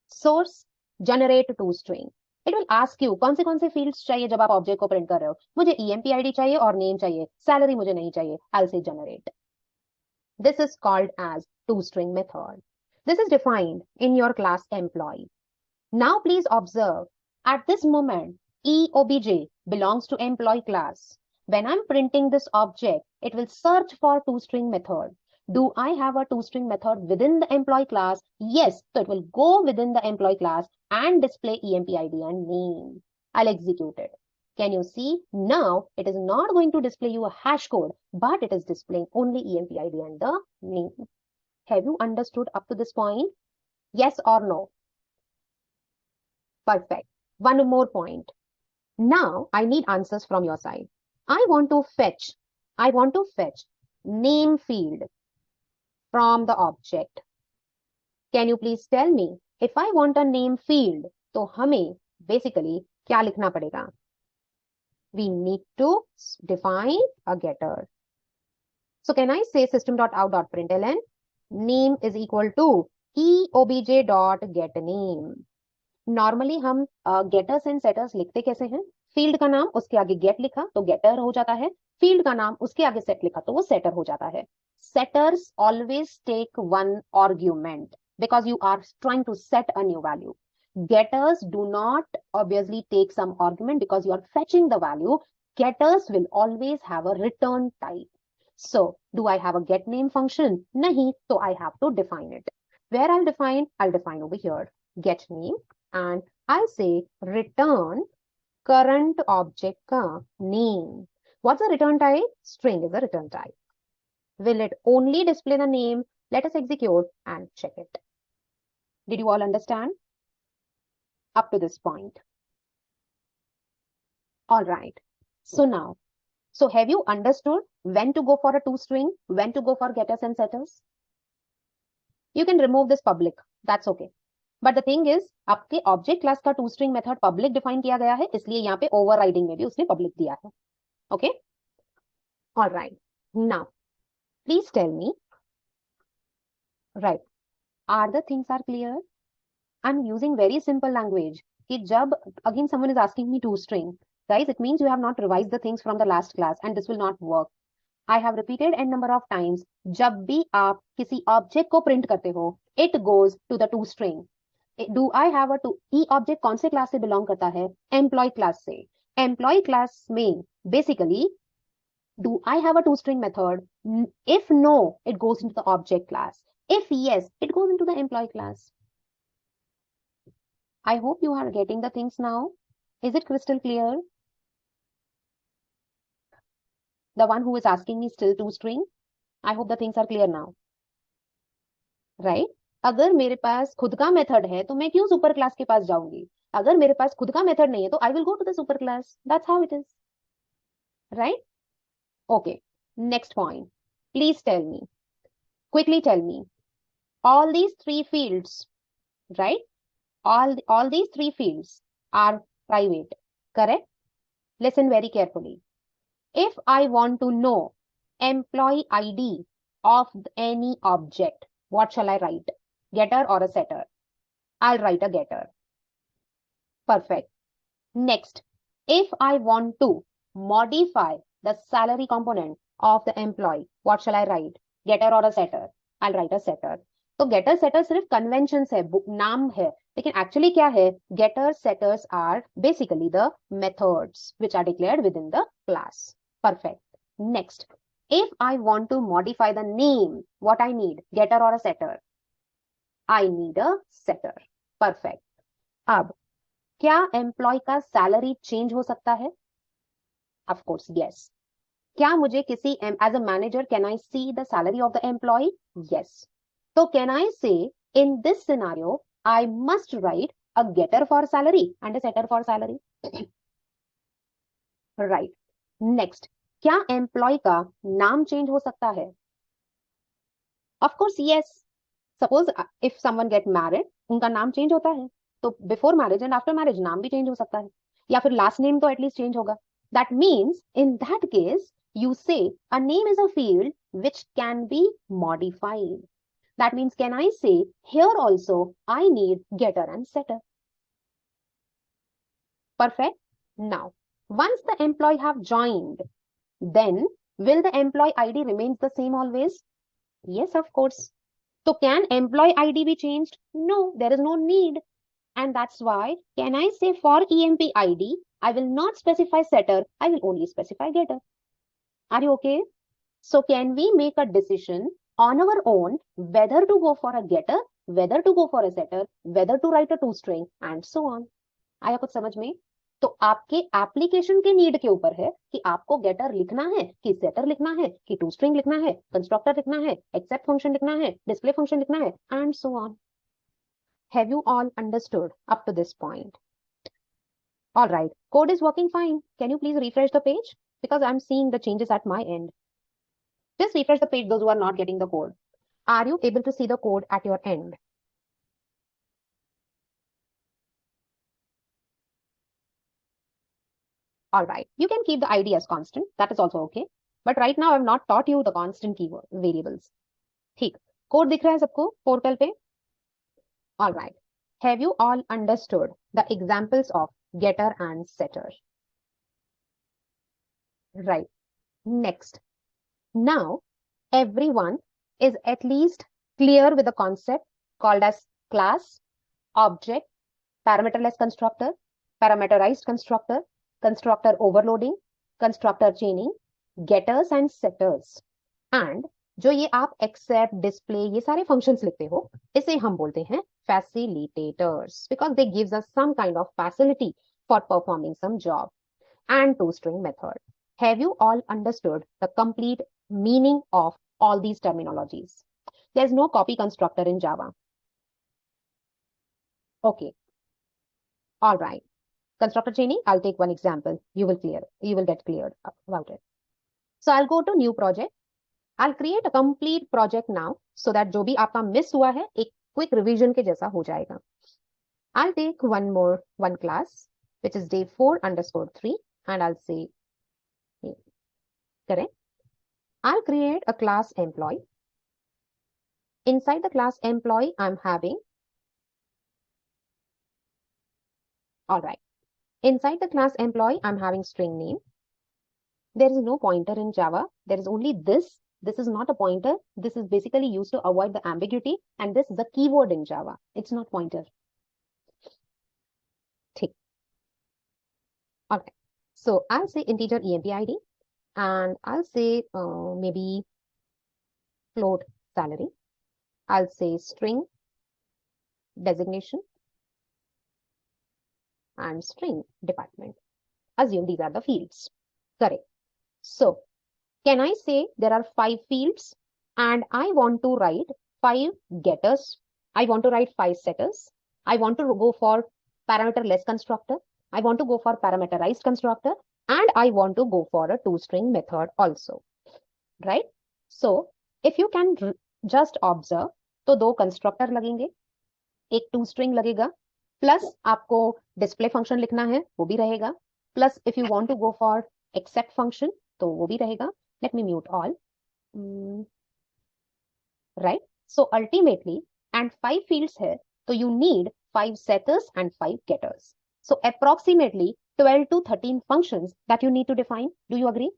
source, generate ToString. It will ask you कौन से fields चाहिए जब आप object को print कर रहे हो. मुझे EMP ID चाहिए और नेम चाहिए. सैलरी मुझे नहीं चाहिए. I'll say generate. This is called as ToString method. This is defined in your class employee. Now please observe, at this moment, EOBJ belongs to employee class. When I'm printing this object, it will search for ToString method. Do I have a ToString method within the employee class? Yes, so it will go within the employee class and display EMP ID and name. I'll execute it. Can you see? Now it is not going to display you a hash code, but it is displaying only EMP ID and the name. Have you understood up to this point? Yes or no? Perfect. One more point. Now I need answers from your side. I want to fetch name field from the object. Can you please tell me, if I want a name field, तो हमें basically क्या लिखना पड़ेगा? We need to define a getter. So can I say system.out.println name is equal to eobj.getName. Normally हम getters and setters लिखते कैसे हैं? Field का नाम उसके आगे गेट लिखा तो गेटर हो जाता है, फील्ड का नाम उसके आगे सेट लिखा तो वो सेटर हो जाता है. Setters always take one argument because you are trying to set a new value. Getters do not obviously take some argument because you are fetching the value. Getters will always have a return type. So, do I have a get name function? Nahi, so I have to define it. Where I'll define over here get name and I'll say return current object ka name. What's the return type? String is the return type. Will it only display the name? Let us execute and check it. Did you all understand up to this point? All right. So now, so have you understood when to go for a toString, when to go for getters and setters? You can remove this public. That's okay. But the thing is, आपके object class का toString method public define किया गया है, इसलिए यहाँ पे overriding में भी उसने public दिया है. Okay? All right. Now, please tell me. Right. Are the things are clear? I'm using very simple language. कि जब again someone is asking me toString, guys, it means you have not revised the things from the last class and this will not work. I have repeated n number of times. जब भी आप किसी object को print करते हो, it goes to the toString. Do I have a to e object कौन से class से belong करता है? Employee class से. Employee class में basically do I have a toString method? If no, it goes into the object class. If yes, it goes into the employee class. I hope you are getting the things now. Is it crystal clear? The one who is asking me still toString. I hope the things are clear now. Right? अगर मेरे पास खुद का method है तो मैं क्यों super class के पास जाऊंगी? अगर मेरे पास खुद का मेथड नहीं है तो I will go to the super class. That's how it is. Right? Okay. Next point. Please tell me. Quickly tell me. All these three fields, right? All these three fields are private. Correct? Listen very carefully. If I want to know employee ID of any object, what shall I write? Getter or a setter? I'll write a getter. Perfect. Next, if I want to modify the salary component of the employee, what shall I write? Getter or a setter? I'll write a setter. तो getter setter सिर्फ conventions है, नाम है, लेकिन actually क्या है? Getters setters are basically the methods which are declared within the class. Perfect. Next, if I want to modify the name, what I need? Getter or a setter? I need a setter. Perfect. अब क्या employee का salary change हो सकता है? Of course yes. क्या मुझे किसी as a manager can I see the salary of the employee? Yes. तो can I say in this scenario I must write a getter for salary and a setter for salary. Right. Next, क्या employee का नाम change हो सकता है? Of course yes. Suppose if someone get married, उनका नाम change होता है, तो before marriage and after marriage नाम भी चेंज हो सकता है, या फिर लास्ट नेम तो एटलीस्ट चेंज होगा. That means in that case you say a name is a field which can be modified. That means can I say here also I need getter and setter? Perfect. Now, once the employee have joined, then will the employee ID remains the same always? Yes, of course. So can employee ID be changed? No, there is no need. And that's why can I say for EMP ID, I will not specify setter, I will only specify getter. Are you okay? So can we make a decision on our own whether to go for a getter, whether to go for a setter, whether to write a toString and so on. आया कुछ समझ में? तो आपके application के need के ऊपर है कि आपको गेटर लिखना है कि सेटर लिखना है कि toString लिखना है, कंस्ट्रक्टर लिखना है, एक्सेप्ट फंक्शन लिखना है, डिस्प्ले फंक्शन लिखना है and so on. Have you all understood up to this point? All right, code is working fine. Can you please refresh the page? Because I'm seeing the changes at my end. Just refresh the page, those who are not getting the code. Are you able to see the code at your end? All right, you can keep the ID as constant. That is also okay. But right now, I've not taught you the constant keyword variables. ठीक, code दिख रहा है सबको portal पे? All right. Have you all understood the examples of getter and setter? Right. Next. Now, everyone is at least clear with the concept called as class, object, parameterless constructor, parameterized constructor, constructor overloading, constructor chaining, getters and setters. And जो ये आप accept, display ये सारे functions लिखते हो, इसे हम बोलते हैं facilitators because they gives us some kind of facility for performing some job. And toString method. Have you all understood the complete meaning of all these terminologies? There's no copy constructor in Java. Okay, all right. Constructor chaining, I'll take one example. You will get cleared about it. So I'll go to new project. I'll create a complete project now so that जो भी आपका miss हुआ है एक quick revision के जैसा हो जाएगा. I'll take one class which is day 4_3 and I'll say correct. I'll create a class employee. Inside the class employee, I'm having, all right. Inside the class employee, I'm having string name. There is no pointer in Java. There is only this. This is not a pointer. This is basically used to avoid the ambiguity. And this is a keyword in Java. It's not pointer. Okay. All right. So I'll say integer EMP ID and I'll say maybe float salary. I'll say string designation and string department. Assume these are the fields. Correct. So can I say there are 5 fields and I want to write 5 getters. I want to write 5 setters. I want to go for parameterless constructor. I want to go for parameterized constructor and I want to go for a toString method also. Right? So if you can just observe, तो 2 constructor लगेंगे, एक toString लगेगा, plus आपको display function लिखना है, वो भी रहेगा, plus if you want to go for except function, तो वो भी रहेगा. Let me mute all. Right? So ultimately, and 5 fields here, so you need 5 setters and 5 getters. So approximately 12 to 13 functions that you need to define. Do you agree?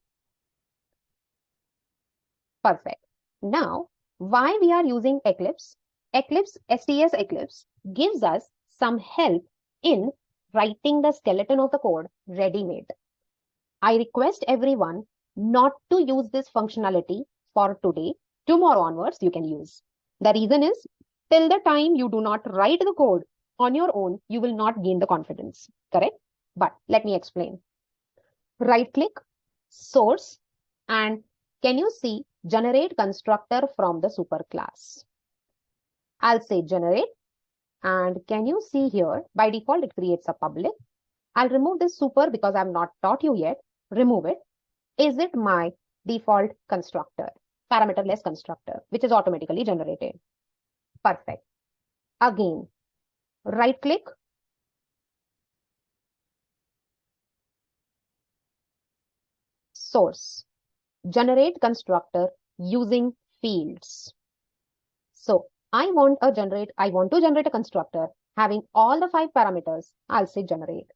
Perfect. Now, why we are using Eclipse? STS Eclipse gives us some help in writing the skeleton of the code ready-made. I request everyone not to use this functionality for today. Tomorrow onwards, you can use. The reason is, till the time you do not write the code on your own, you will not gain the confidence. Correct? But let me explain. Right-click, source, and can you see generate constructor from the superclass? I'll say generate, and can you see here, by default, it creates a public. I'll remove this super because I've not taught you yet. Remove it. Is it my default constructor, parameterless constructor, which is automatically generated? Perfect. Again, right click, source, generate constructor using fields. So I want to generate a constructor having all the 5 parameters. I'll say generate.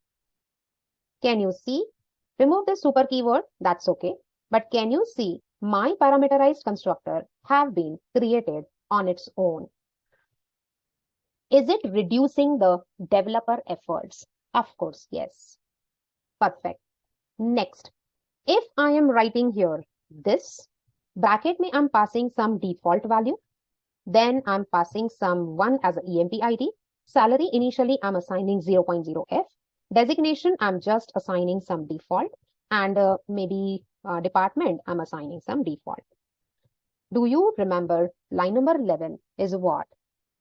Can you see? Remove the super keyword, that's okay. But can you see my parameterized constructor have been created on its own? Is it reducing the developer efforts? Of course, yes. Perfect. Next, if I am writing here this, bracket में I'm passing some default value, then I'm passing some 1 as a EMP ID. Salary initially I'm assigning 0.0f. Designation I'm just assigning some default, and maybe department I'm assigning some default. Do you remember line number 11 is what?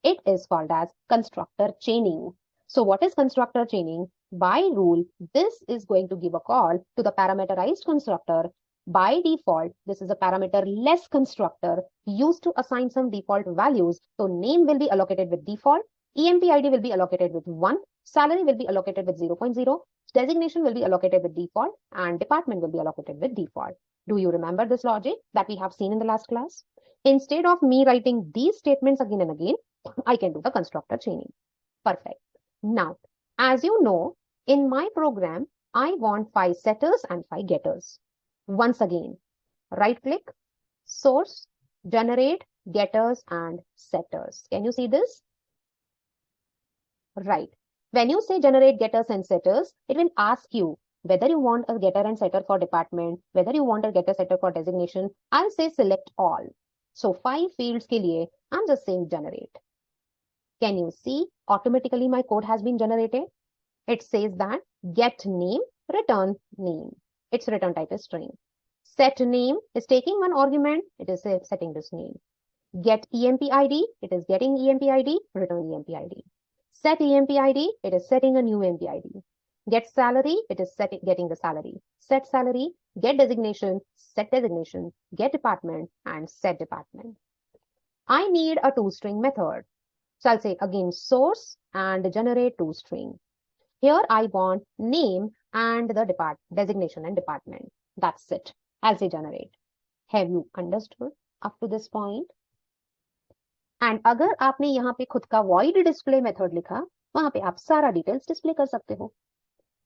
It is called as constructor chaining. So what is constructor chaining? By rule, this is going to give a call to the parameterized constructor. By default, this is a parameterless constructor used to assign some default values. So name will be allocated with default, EMP ID will be allocated with 1, salary will be allocated with 0.0, designation will be allocated with default, and department will be allocated with default. Do you remember this logic that we have seen in the last class? Instead of me writing these statements again and again, I can do the constructor chaining. Perfect. Now, as you know, in my program, I want 5 setters and 5 getters. Once again, right click, source, generate, getters and setters. Can you see this? Right. When you say generate getters and setters, it will ask you whether you want a getter and setter for department, whether you want a getter setter for designation. I'll say select all. So 5 fields के लिए I'm just saying generate. Can you see automatically my code has been generated? It says that get name, return name. Its return type is string. Set name is taking one argument. It is setting this name. Get EMP ID. It is getting EMP ID, return EMP ID. Set EMP ID, it is setting a new EMP ID. Get salary, it is getting the salary. Set salary, get designation, set designation, get department, and set department. I need a toString method. So I'll say again source and generate toString. Here I want name and the designation and department. That's it. I'll say generate. Have you understood up to this point? And अगर आपने यहाँ पे खुद का void display method लिखा, वहां पे आप सारा डिटेल्स डिस्प्ले कर सकते हो.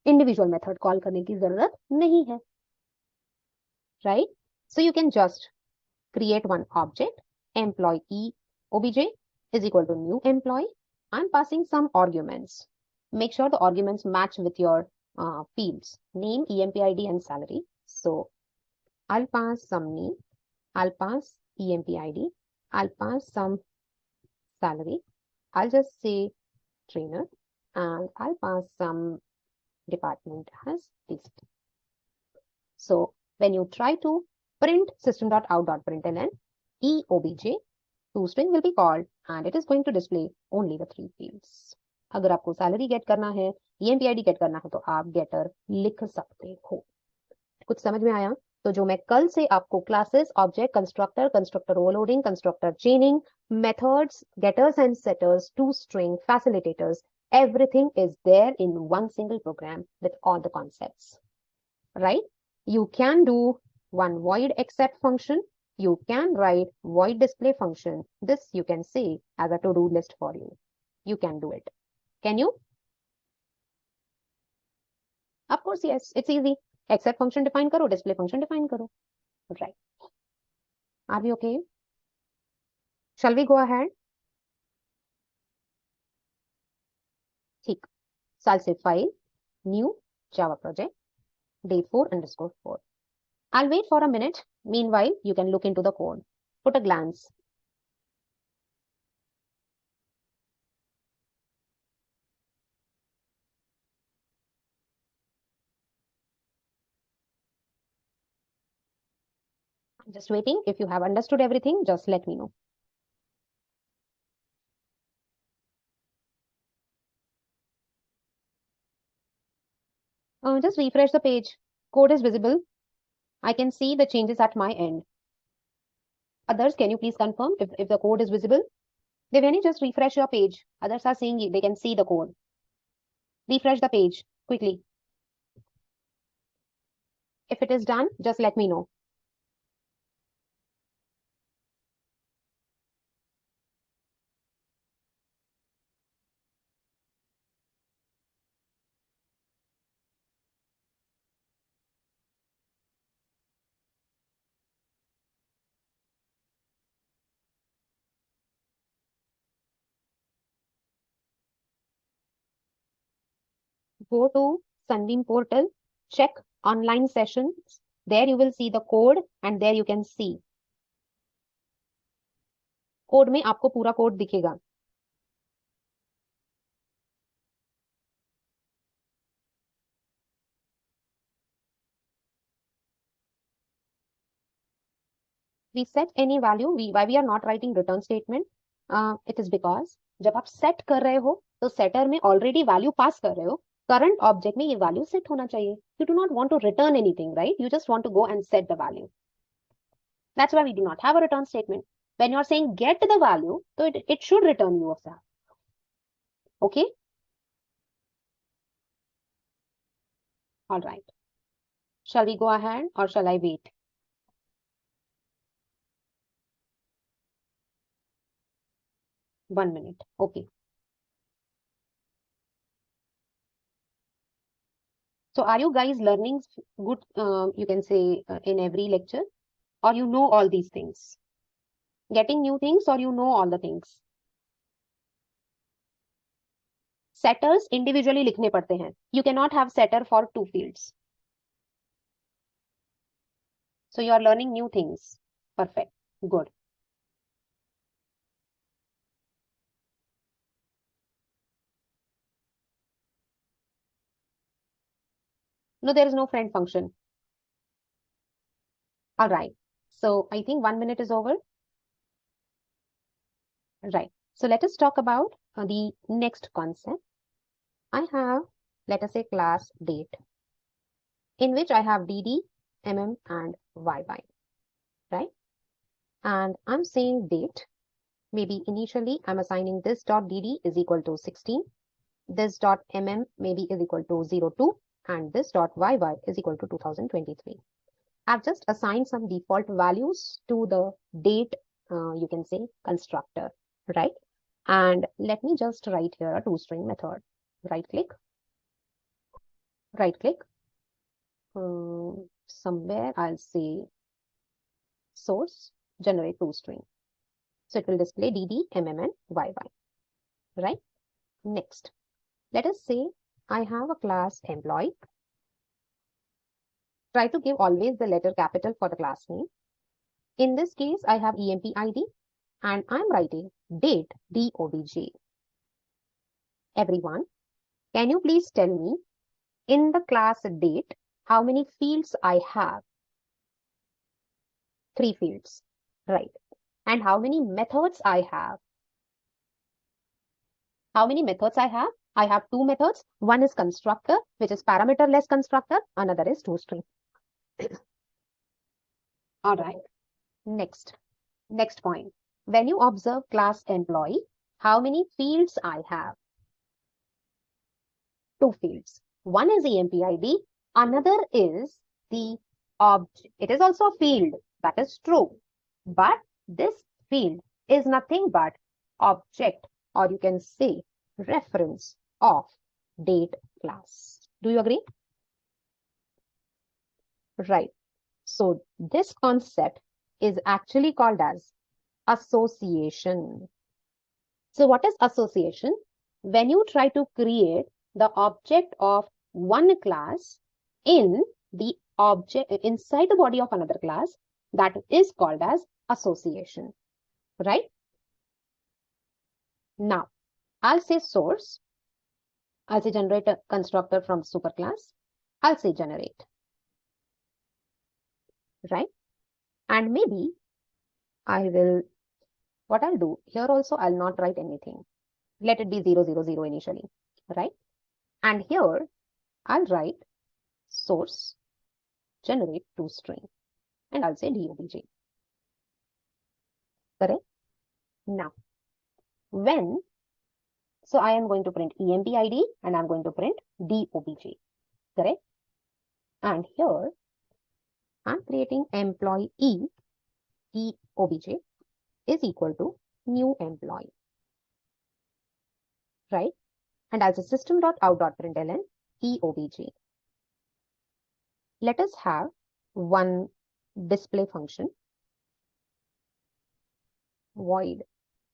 इंडिविजुअल मेथड कॉल करने की जरूरत नहीं है. Right? So you can just create one object, employee obj is equal to new employee. I'm passing some arguments. Make sure the arguments match with your fields, name, EMPID, and salary. So I'll pass some name, I'll pass EMPID, I'll pass some salary. I'll just say trainer, and I'll pass some department as this. So when you try to print system.out.println, eobj toString will be called and it is going to display only the 3 fields. अगर आपको salary gate करना है, EMPID gate करना है, तो आप गेटर लिख सकते हो. कुछ समझ में आया? तो जो मैं कल से आपको classes, object, constructor, constructor overloading, constructor chaining, methods, getters and setters, toString, facilitators, everything is there in one single program with all the concepts. Right? You can do one void except function. You can write void display function. This you can see as a to-do list for you. You can do it. Can you? Of course, yes. It's easy. Except function define karo, display function define karo. Right. Are we okay? Shall we go ahead? ठीक. So I'll say file, new Java project, day 4_4. I'll wait for a minute. Meanwhile, you can look into the code. Put a glance. I'm just waiting. If you have understood everything, just let me know. Just refresh the page. Code is visible. I can see the changes at my end. Others, can you please confirm if the code is visible? Devani, just refresh your page. Others are seeing it. They can see the code. Refresh the page quickly. If it is done, just let me know. Go to Sunbeam portal, check online sessions. There you will see the code and there you can see. Code में आपको पूरा code दिखेगा. We set any value. Why we are not writing return statement? It is because जब आप set कर रहे हो तो setter में already value pass कर रहे हो. Current object में ये value set होना चाहिए. You do not want to return anything, right? You just want to go and set the value. That's why we do not have a return statement. When you're saying get the value, so it should return you of that. Okay? All right. Shall we go ahead or shall I wait? One minute. Okay. So are you guys learning good, you can say, in every lecture, or you know all these things? Getting new things, or you know all the things? Setters individually लिखने पड़ते हैं. You cannot have setter for two fields. So you are learning new things. Perfect. Good. No, there is no friend function. All right. So I think 1 minute is over. Right. So let us talk about the next concept. I have, let us say, class date, in which I have DD, MM, and YY, right? And I'm saying date. Maybe initially I'm assigning this dot DD is equal to 16. This dot MM maybe is equal to 02. And this dot YY is equal to 2023. I've just assigned some default values to the date, you can say, constructor, right? And let me just write here a toString method. Right click, somewhere I'll say source, generate toString. So it will display DD, MM, and YY, right? Next, let us say I have a class employee. Try to give always the letter capital for the class name. In this case, I have EMP ID and I'm writing date DOBJ. Everyone, can you please tell me in the class date how many fields I have? 3 fields, right? And how many methods I have? How many methods I have? I have 2 methods. One is constructor, which is parameterless constructor. Another is toString. All right. Next point. When you observe class employee, how many fields I have? 2 fields. One is EMP ID. Another is the object. It is also a field. That is true. But this field is nothing but object, or you can say reference of date class. Do you agree? Right. So this concept is actually called as association. So what is association? When you try to create the object of one class in the object inside the body of another class, that is called as association, right? Now, I'll say source. I'll say generate a constructor from superclass. I'll say generate, right? And maybe what I'll do here also, I'll not write anything. Let it be 000 initially, right? And here I'll write source generate toString and I'll say DOBJ. Correct? Now, so I am going to print EMP ID and I'm going to print DOBJ. Correct? And here I'm creating employee EOBJ is equal to new employee. Right? And as a system.out.println EOBJ. Let us have one display function void,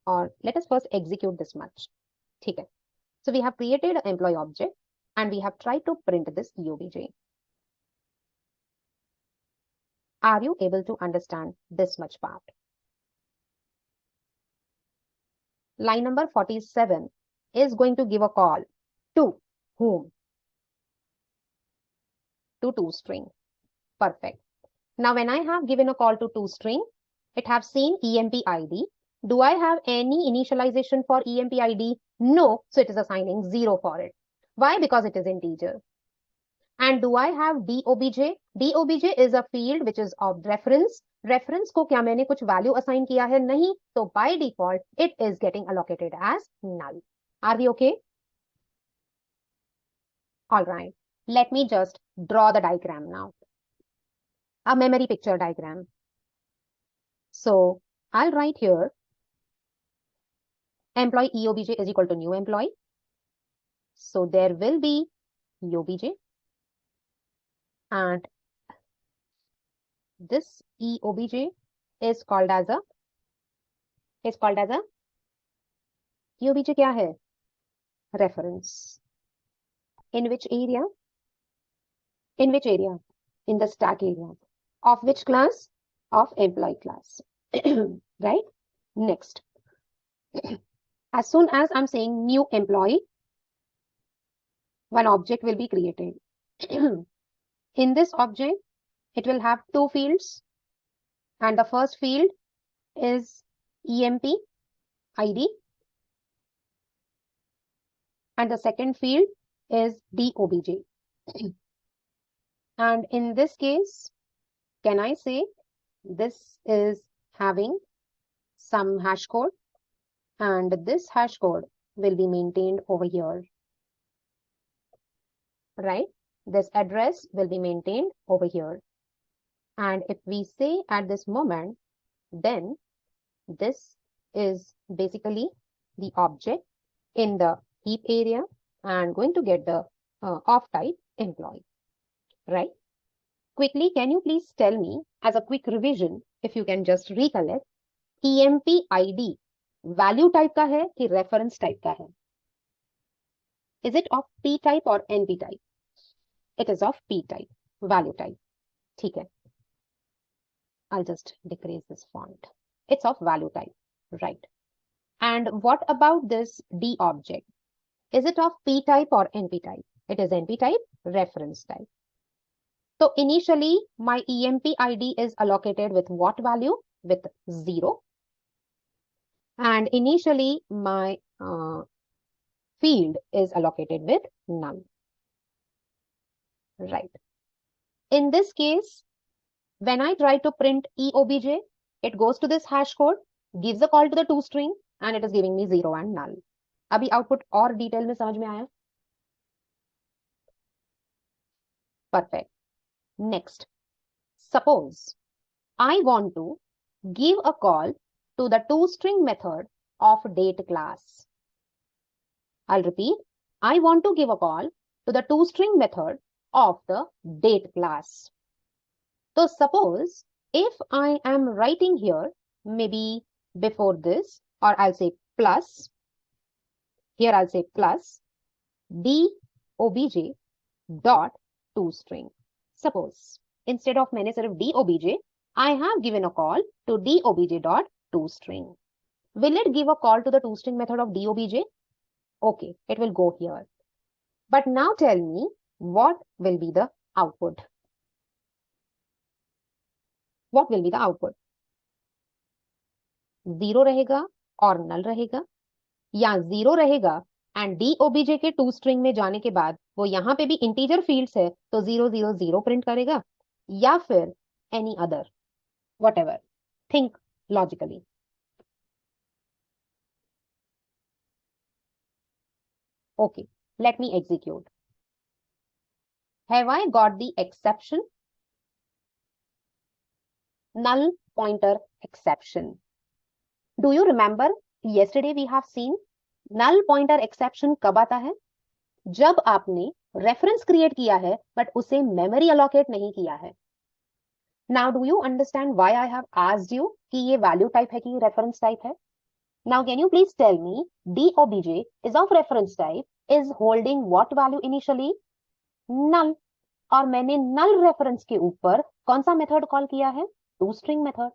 or let us first execute this much. Okay. So we have created an employee object and we have tried to print this EOBJ. Are you able to understand this much part? Line number 47 is going to give a call to whom? To toString. Perfect. Now when I have given a call to toString, it have seen EMP ID. Do I have any initialization for EMP ID? No, so it is assigning 0 for it. Why? Because it is integer. And do I have DOBJ? DOBJ is a field which is of reference. Reference को क्या मैंने कुछ value assign किया है? नहीं. So by default, it is getting allocated as null. Are we okay? All right. Let me just draw the diagram now. A memory picture diagram. So I'll write here employee EOBJ is equal to new employee. So there will be EOBJ. and this EOBJ is called as a EOBJ क्या है? Reference. In which area? In which area? In the stack area. Of which class? Of employee class. Right? Next. As soon as I'm saying new employee, one object will be created. In this object, it will have two fields, and the first field is EMP ID, and the second field is DOBJ. And in this case, can I say this is having some hash code, and this hash code will be maintained over here, right? This address will be maintained over here. And if we say at this moment, then this is basically the object in the heap area and going to get the of type employee, right? Quickly, can you please tell me as a quick revision, if you can just recollect, EMP ID value type का है कि reference type का है? Is it of P type or NP type? It is of P type, value type. ठीक है. I'll just decrease this font. It's of value type, right? And what about this D object? Is it of P type or NP type? It is NP type, reference type. So initially, my EMP ID is allocated with what value? With 0. And initially, my field is allocated with none. Right. In this case, when I try to print EOBJ, it goes to this hash code, gives a call to the toString, and it is giving me 0 and null. अभी output और detail में समझ में आया? Perfect. Next, suppose I want to give a call to the toString method of date class. I'll repeat. I want to give a call to the toString method of the date class. So suppose if I am writing here, maybe before this, or I'll say plus, here I'll say plus DOBJ dot toString. Suppose instead of मैंने सिर्फ DOBJ, I have given a call to DOBJ dot toString. Will it give a call to the toString method of DOBJ? Okay, it will go here. But now tell me what will be the output? What will be the output? 0 रहेगा और null रहेगा, या 0 रहेगा and DOBJ के toString में जाने के बाद वो यहाँ पे भी इंटीजर फील्ड्स है तो 000 प्रिंट करेगा, या फिर any other, whatever. Think logically. Okay, let me execute. Have I got the exception? Null pointer exception. Do you remember yesterday we have seen null pointer exception कब आता है? जब आपने रेफरेंस क्रिएट किया है बट उसे मेमोरी अलोकेट नहीं किया है. Now do you understand why I have asked you कि ये वैल्यू टाइप है कि रेफरेंस टाइप है? Now can you please tell me DOBJ is of reference type, is holding what value initially? Null. और मैंने null रेफरेंस के ऊपर कौन सा मेथड कॉल किया है? toString method.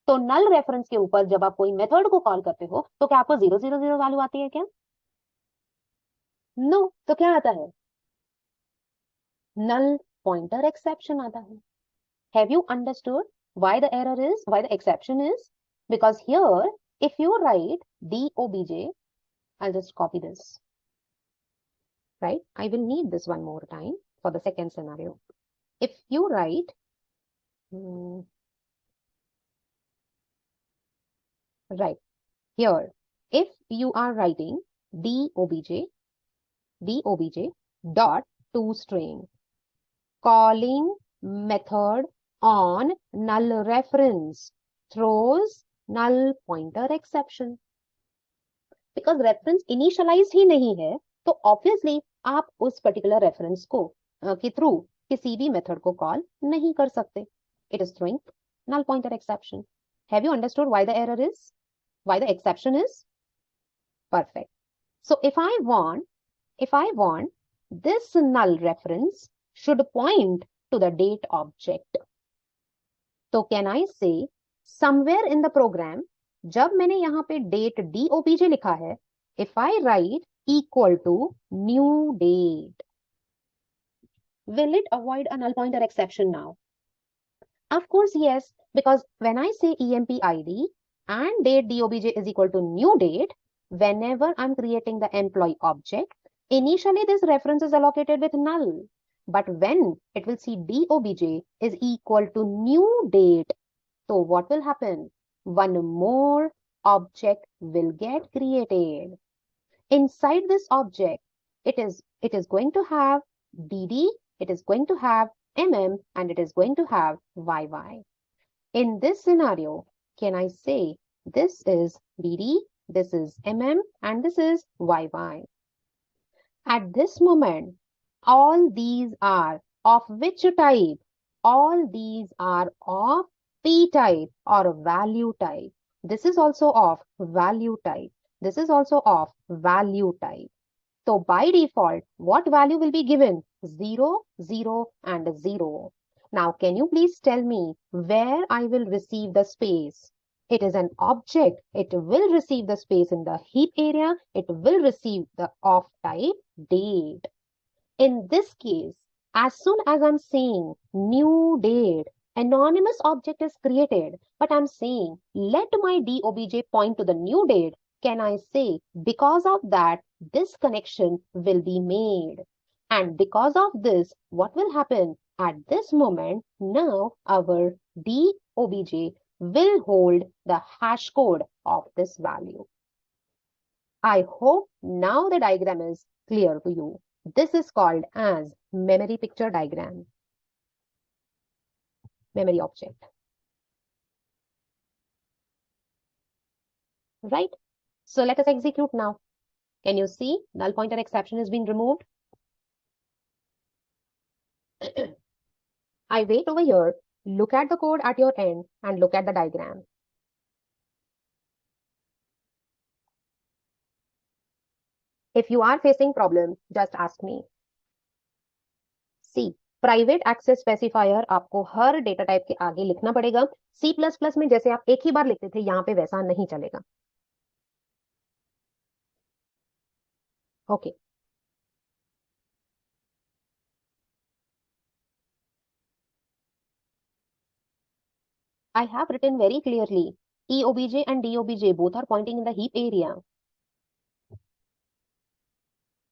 तो नल रेफरेंस के ऊपर जब आप कोई मेथड को कॉल करते हो तो क्या आपको 000 वैल्यू आती है क्या? नो. तो क्या आता है? नल पॉइंटर एक्सेप्शन आता है. Have you understood why the error is, why the exception is? Because here if you right DOBJ, I'll just copy this, right? I will need this one more time for the second scenario. If you write right here, if you are writing DOBJ dot toString calling method on null reference throws null pointer exception. Because reference initialize ही नहीं है तो obviously आप उस particular reference को के through किसी भी method को कॉल नहीं कर सकते. It is throwing null pointer exception. Have you understood why the error is? Why the exception is? Perfect. So if I want this null reference should point to the date object. तो can I say somewhere in the program जब मैंने यहाँ पे date dobj लिखा है, if I write equal to new date, will it avoid a null pointer exception now? Of course, yes, because when I say emp id and date dobj is equal to new date, whenever I'm creating the employee object, initially this reference is allocated with null. But when it will see dobj is equal to new date, so what will happen? One more object will get created. Inside this object, it is going to have dd, it is going to have mm, and it is going to have yy. In this scenario, can I say this is dd, this is mm, and this is yy? At this moment, all these are of which type? All these are of p type or value type. This is also of value type. This is also of value type. So by default, what value will be given? 0, 0 and 0. Now, can you please tell me where I will receive the space? It is an object. It will receive the space in the heap area. It will receive the of type date. In this case, as soon as I'm saying new date, anonymous object is created, but I'm saying let my dobj point to the new date, can I say because of that, this connection will be made. And because of this, what will happen? At this moment, now our dobj will hold the hash code of this value. I hope now the diagram is clear to you. This is called as memory picture diagram, memory object, right? So let us execute now. Can you see null pointer exception has been removed? I wait over here, look at the code at your end and look at the diagram. If you are facing problem, just ask me. See, private access specifier आपको हर data type के आगे लिखना पड़ेगा. C++ में जैसे आप एक ही बार लिखते थे, यहाँ पे वैसा नहीं चलेगा. Okay. I have written very clearly. EOBJ and DOBJ both are pointing in the heap area.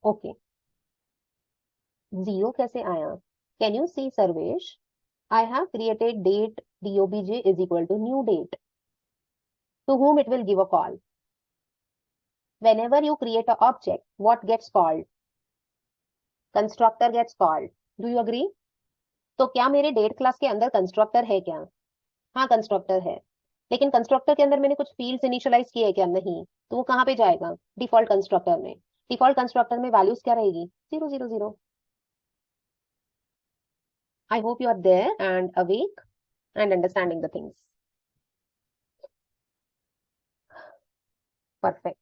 Okay. 0 कैसे आया? Can you see, Sarvesh? I have created date DOBJ is equal to new date. To whom it will give a call? Whenever you create an object, what gets called? Constructor gets called. Do you agree? तो क्या मेरे date class के अंदर constructor है क्या? हाँ, constructor है. लेकिन कंस्ट्रक्टर के अंदर मैंने कुछ फील्ड्स इनिशियलाइज किए क्या? नहीं. तो वो कहाँ पे जाएगा? डिफॉल्ट कंस्ट्रक्टर में. डिफॉल्ट कंस्ट्रक्टर में वैल्यूज क्या रहेगी? 0 0 0. I hope you are there and awake and understanding the things. Perfect.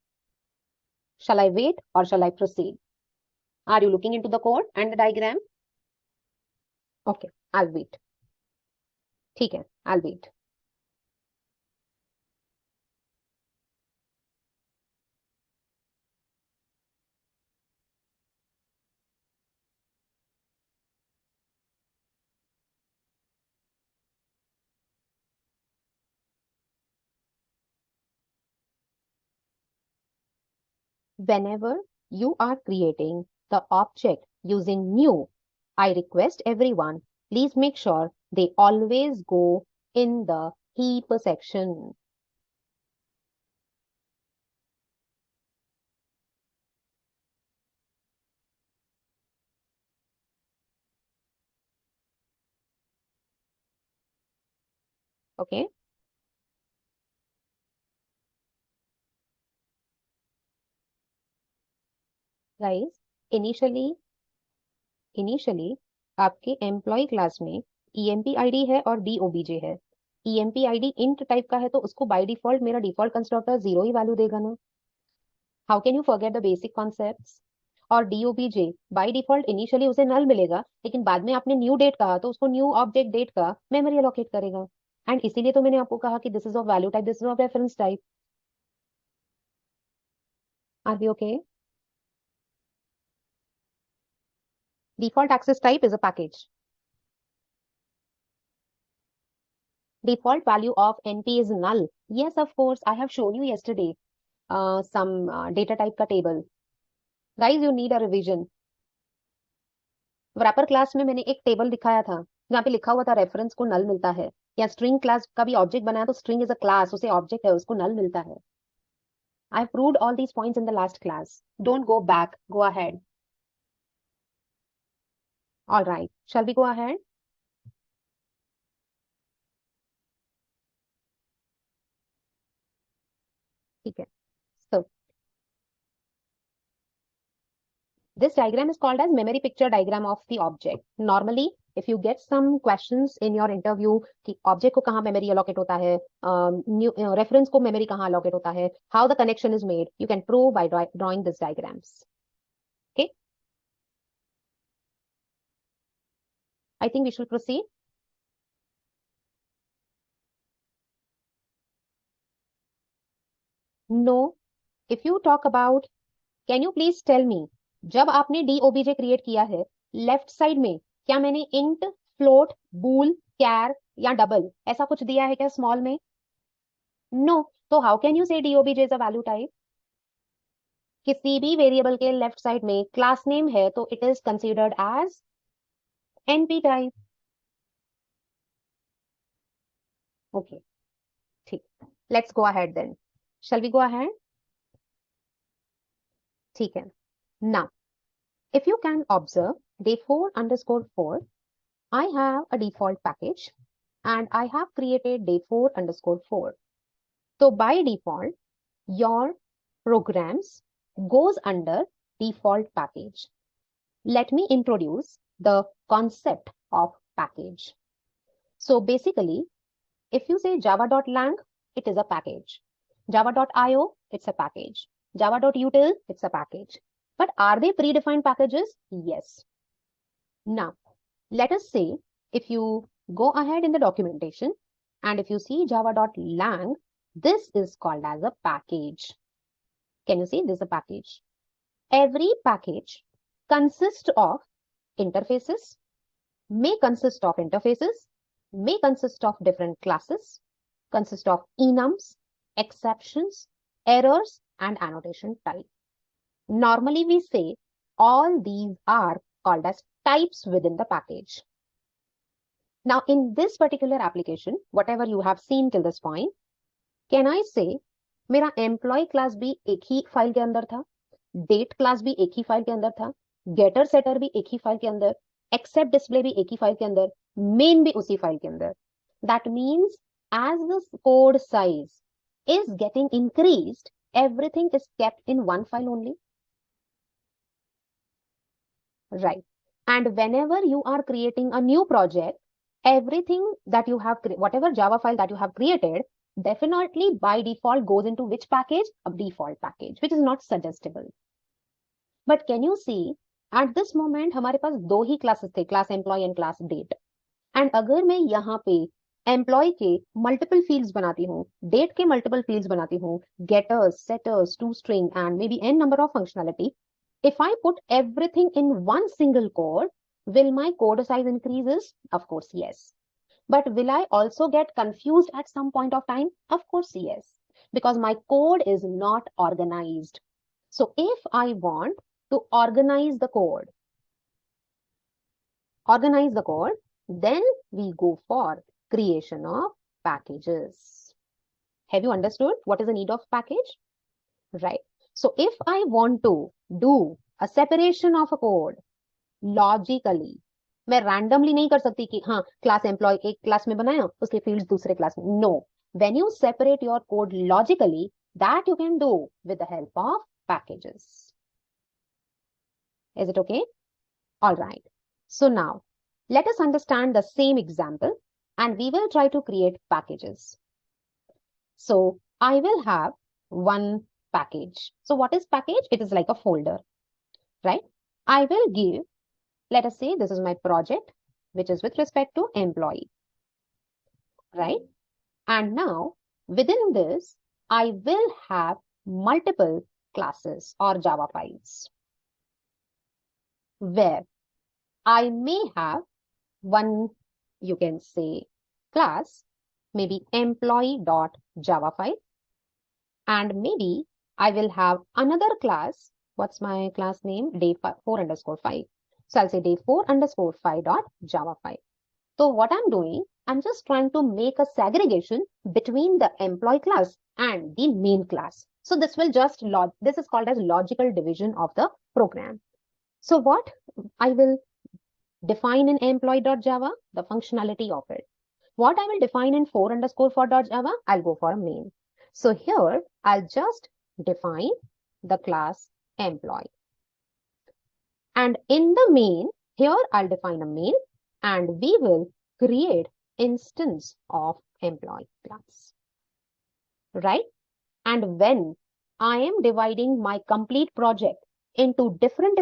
Shall I wait or shall I proceed? Are you looking into the code and the diagram? Okay, I'll wait. ठीक है, I'll wait. Whenever you are creating the object using new, I request everyone, please make sure they always go in the heap section. Okay? Guys, initially, आपके employee class में EMP ID है और डीओबीजे है। EMP ID int type का है तो उसको by default मेरा डिफॉल्ट कंस्ट्रक्टर 0 ही वैल्यू देगा ना। How can you forget the basic concepts. और डीओबीजे बाय डिफॉल्ट इनिशियली उसे नल मिलेगा, लेकिन बाद में आपने न्यू डेट कहा तो उसको न्यू ऑब्जेक्ट डेट का मेमोरी अलोकेट करेगा। एंड इसीलिए तो मैंने आपको कहा कि this is of value type, this is of reference type. Are we okay? Default access type is a package. Default value of NP is null. Yes, of course. I have shown you yesterday some data type का table. Guys, you need a revision. wrapper class में मैंने एक table दिखाया था जहाँ पे लिखा हुआ था रेफरेंस को नल मिलता है, या स्ट्रिंग क्लास का भी ऑब्जेक्ट बनाया तो स्ट्रिंग इज अ क्लास, उसे ऑब्जेक्ट है उसको नल मिलता है। आई proved all these points in the last class. Don't go back. Go ahead. All right. Shall we go ahead? ठीक है। So this diagram is called as memory picture diagram of the object. Normally, if you get some questions in your interview कि object को कहाँ memory allocate होता है, reference को memory कहाँ allocate होता है, how the connection is made, you can prove by drawing these diagrams. Okay, I think we should proceed. No, if you talk about, can you please tell me, जब आपने DOBJ create किया है, left side में क्या मैंने int, float, bool, char या double ऐसा कुछ दिया है क्या small में? No. तो how can you say DOBJ is a value type? किसी भी वेरिएबल के लेफ्ट साइड में क्लास नेम है तो it is considered as NP type. Okay, ठीक, let's go ahead then. Shall we go ahead? ठीक है। Now if you can observe day4_4, I have a default package and I have created day4_4. So by default your programs goes under default package. Let me introduce the concept of package. So basically, if you say java.lang, it is a package. Java.io, it's a package. Java.util, it's a package. But are they predefined packages? Yes. Now, let us say if you go ahead in the documentation and if you see java.lang, this is called as a package. Can you see this is a package? Every package consists of interfaces, may consist of interfaces, may consist of different classes, consist of enums, exceptions, errors, and annotation type. Normally, we say all these are called as types within the package. Now, in this particular application, whatever you have seen till this point, can I say मेरा employee class भी एक ही file के अंदर था, date class भी एक ही file के अंदर था, getter setter भी एक ही फाइल के अंदर, except display भी एक ही फाइल के अंदर, main भी उसी फाइल के अंदर. That means as the code size is getting increased, everything is kept in one file only. Right. And whenever you are creating a new project, everything that you have, whatever Java file that you have created, definitely by default goes into which package? A default package, which is not suggestible. But can you see at this moment हमारे पास दो ही classes थे, class employee and class date. And अगर मैं यहाँ पे employ के मल्टीपल फील्ड्स बनाती हूँ, डेट के मल्टीपल फील्ड्स बनाती हूँ, getters, setters, to string and may be n number of functionality, if I put everything in one single code, will my code size increases? Of course, yes. But will I also get confused at some point of time? Of course, yes. Because my code is not organized. So if I want to organize the code, then we go for creation of packages. Have you understood what is the need of package? Right. So if I want to do a separation of a code logically, मैं randomly नहीं कर सकती कि हाँ class employ एक class में बनाया उसके फील्ड्स दूसरे क्लास में. No. When you separate your code logically, that you can do with the help of packages. Is it okay? All right. So now Let us understand the same example and we will try to create packages. So I will have one package. So what is package? It is like a folder, right? I will give, let us say this is my project, which is with respect to employee, right? And now within this, I will have multiple classes or Java files where I may have one, you can say, class, maybe employee.java file, and maybe I will have another class. What's my class name? Day4_5. So I'll say day4_5.java file. So what I'm doing, I'm just trying to make a segregation between the employee class and the main class. So this will just this is called as logical division of the program. So what I will define in employee.java, the functionality of it. What I will define in 4_4.java, I'll go for a main. So here I'll just define the class employee. And in the main, here I'll define a main and we will create instance of employee class, right? And when I am dividing my complete project into different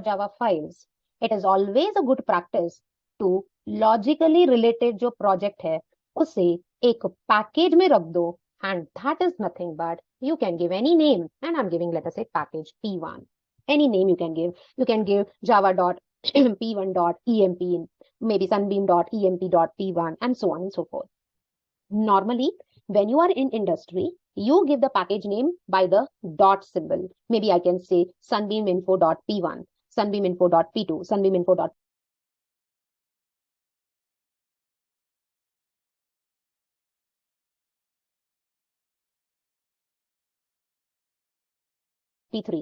.java files, it is always a good practice to logically related जो project है उसे एक package में रख दो, and that is nothing but you can give any name, and I'm giving, let us say, package P1. Any name you can give. You can give java.p1.emp, maybe sunbeam.emp.p1, and so on and so forth. Normally, when you are in industry, you give the package name by the dot symbol. Maybe I can say sunbeaminfo.p1, sunbeaminfo.p2, sunbeaminfo.p3.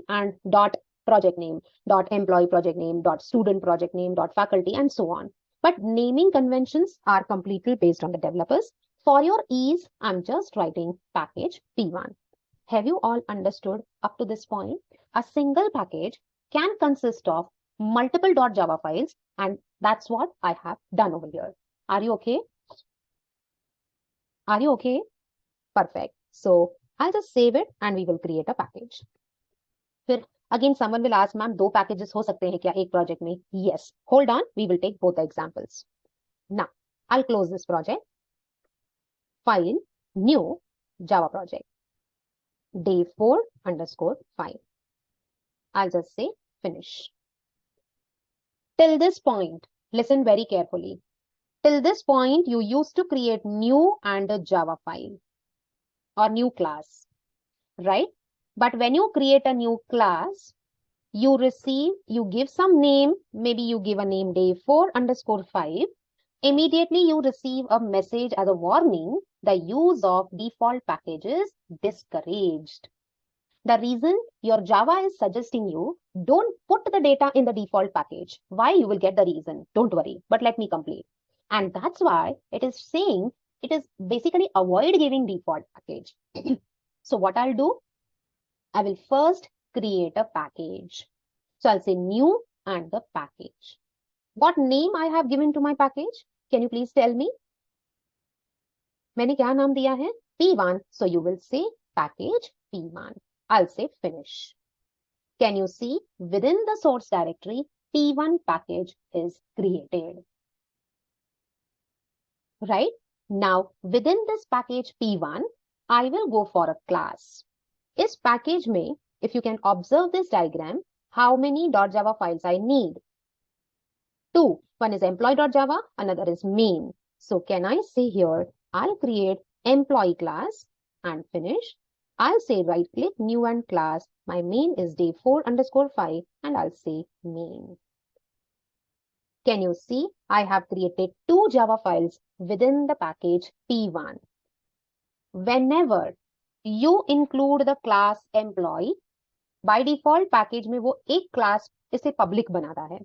And dot project name, dot employee project name, dot student project name, dot faculty, and so on. But naming conventions are completely based on the developers. For your ease, I'm just writing package P1. Have you all understood up to this point? A single package can consist of multiple .java files, and that's what I have done over here. Are you okay? Are you okay? Perfect. So I'll just save it and we will create a package. फिर again someone will ask, ma'am, दो packages हो सकते हैं क्या एक project में? Yes. Hold on, we will take both the examples. Now I'll close this project. File, new Java project, day4_5. I'll just say finish. Till this point, listen very carefully. Till this point, you used to create new and a Java file or new class, right? But when you create a new class, you give some name, maybe you give a name day4_5. Immediately you receive a message as a warning, the use of default packages discouraged. The reason your Java is suggesting you don't put the data in the default package. Why? You will get the reason. Don't worry. But let me complete. And that's why it is saying it is basically avoid giving default package. So what I'll do? I will first create a package. So I'll say new and the package. What name I have given to my package? Can you please tell me? मैंने क्या नाम दिया है? P1. So you will say package P1. I'll say finish. Can you see within the source directory, P1 package is created. Right? Now, within this package P1, I will go for a class. Is package mein, if you can observe this diagram, how many .java files I need? Two. One is employee.java, another is main. So can I say here, I'll create employee class and finish. I'll say right click, new and class. My main is day4_5 and I'll say main. Can you see? I have created two Java files within the package P1. Whenever you include the class employee, by default package में वो एक class इसे public बनाता है.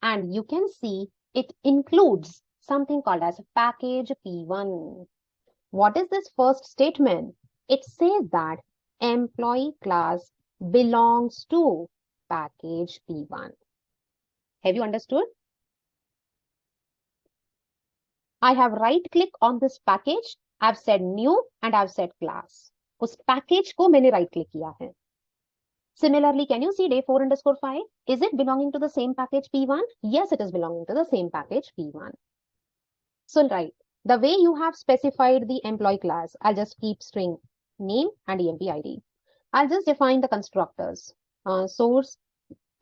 And you can see it includes something called as package P1. What is this first statement? It says that employee class belongs to package P1. Have you understood? I have right click on this package, I've said new and I've said class. उस package को मैंने right click किया है. Similarly, can you see day 4 underscore 5? Is it belonging to the same package P1? Yes, it is belonging to the same package P1. So right, the way you have specified the employee class, I'll just keep string name and emp id. I'll just define the constructors. Source,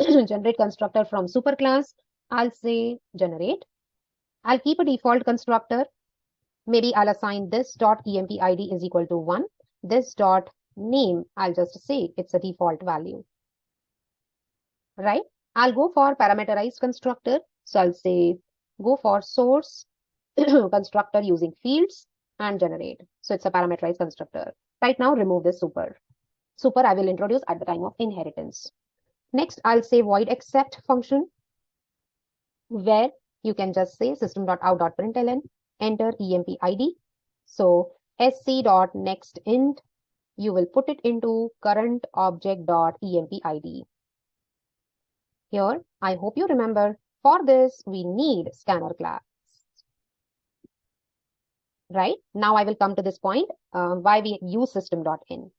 generate constructor from superclass. I'll say generate. I'll keep a default constructor. Maybe I'll assign this dot emp id is equal to 1. This dot name, I'll just say it's a default value. Right? I'll go for parameterized constructor. So I'll say go for source constructor using fields and generate. So it's a parameterized constructor. Right now, remove this super. Super I will introduce at the time of inheritance. Next, I'll say void accept function, where you can just say system.out.println, enter emp id. So sc.nextInt, you will put it into current object.emp id. Here, I hope you remember, for this, we need scanner class. Right? Now I will come to this point, why we use system.in.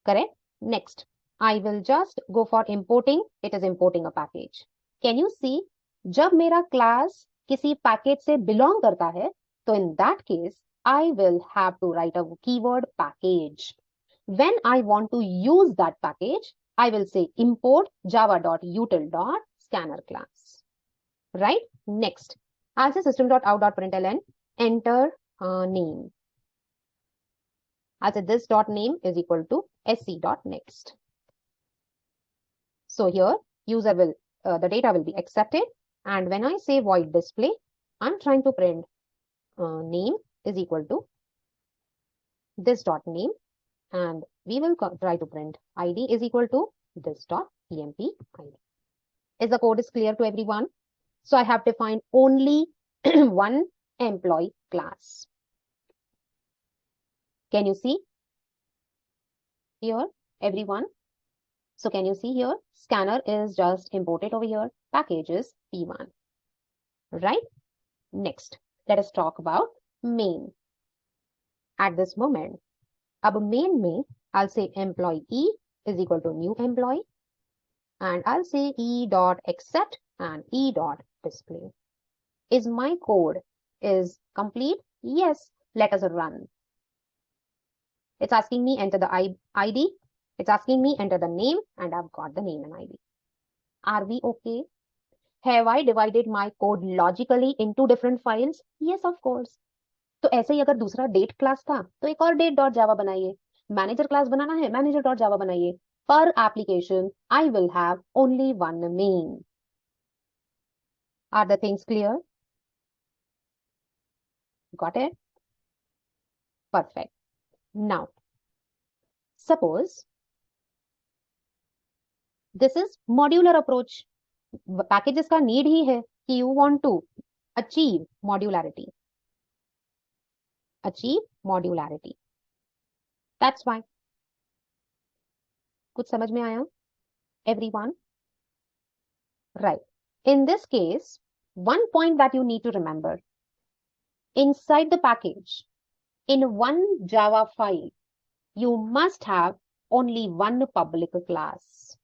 Correct? Next, I will just go for importing. It is importing a package. Can you see? जब मेरा class किसी package से belong करता है, तो in that case, I will have to write a keyword package. When I want to use that package, I will say import java.util.scanner class. Right? Next, I'll say system.out.println, enter name. I'll say this dot name is equal to sc.next. So here, user will, the data will be accepted. And when I say void display, I'm trying to print name is equal to this dot name. And we will try to print id is equal to this dot emp id. Is the code is clear to everyone? So I have defined only one employee class. Can you see here, everyone? So can you see here, scanner is just imported over here, package is P1, right? Next, let us talk about main. At this moment, अब main में, I'll say employee E is equal to new employee, and I'll say E dot accept and E dot display. Is my code is complete? Yes, let us run. It's asking me enter the ID. It's asking me enter the name, and I've got the name and ID. Are we okay? Have I divided my code logically into different files? Yes, of course. तो ऐसे ही अगर दूसरा date class था तो एक और date dot जावा बनाइए. Manager class बनाना है, मैनेजर डॉट जावा बनाइए. पर application I will have only one main. Are the things clear? Got it? Perfect. Now, suppose this is modular approach. Packages का need ही है कि you want to achieve modularity. Achieve modularity. That's why. कुछ समझ में आया? Everyone? Right. In this case, one point that you need to remember. Inside the package, in one Java file, you must have only one public class.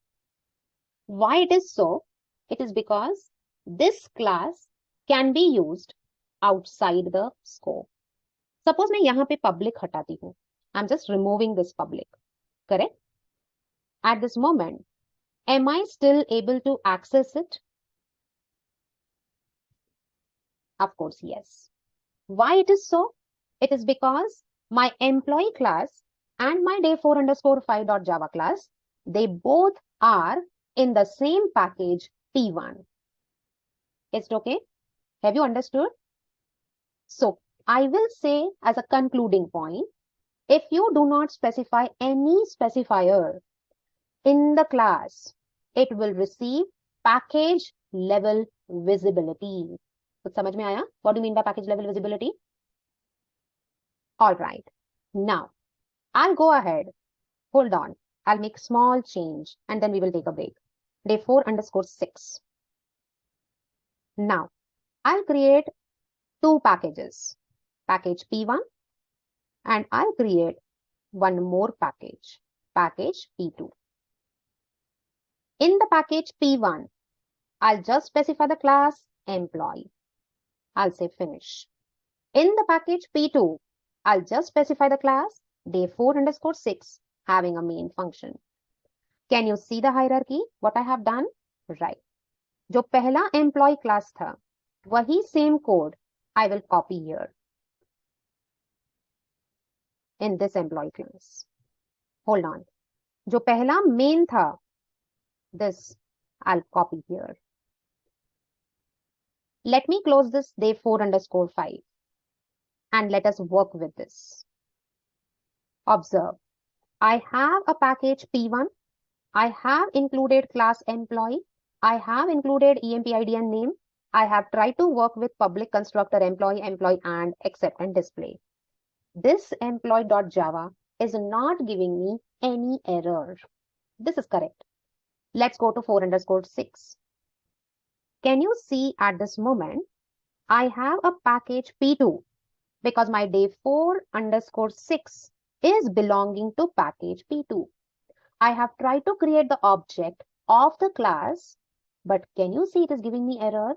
Why it is so? It is because this class can be used outside the scope. Suppose मैं यहाँ पे public हटाती हूँ. I'm just removing this public. Correct? At this moment, am I still able to access it? Of course, yes. Why it is so? It is because my employee class and my day4 underscore 5.java class, they both are in the same package P1. Is it okay? Have you understood? So I will say as a concluding point, if you do not specify any specifier in the class, it will receive package level visibility. कुछ समझ में आया? What do you mean by package level visibility? All right. Now, I'll go ahead. Hold on. I'll make small change and then we will take a break. Day 4 underscore 6. Now, I'll create two packages, package P1, and I'll create one more package, package P2. In the package P1, I'll just specify the class employee. I'll say finish. In the package P2, I'll just specify the class day4_6 having a main function. Can you see the hierarchy? What I have done? Right. जो पहला employee class था, वही same code I will copy here in this employee class. Hold on. जो पहला main था, this I'll copy here. Let me close this day4_5 and let us work with this. Observe. I have a package P1. I have included class employee. I have included EMP ID and name. I have tried to work with public constructor employee, and accept and display. This employee.java is not giving me any error. This is correct. Let's go to 4_6. Can you see at this moment, I have a package P2 because my day4_6 is belonging to package P2. I have tried to create the object of the class, but can you see it is giving me error?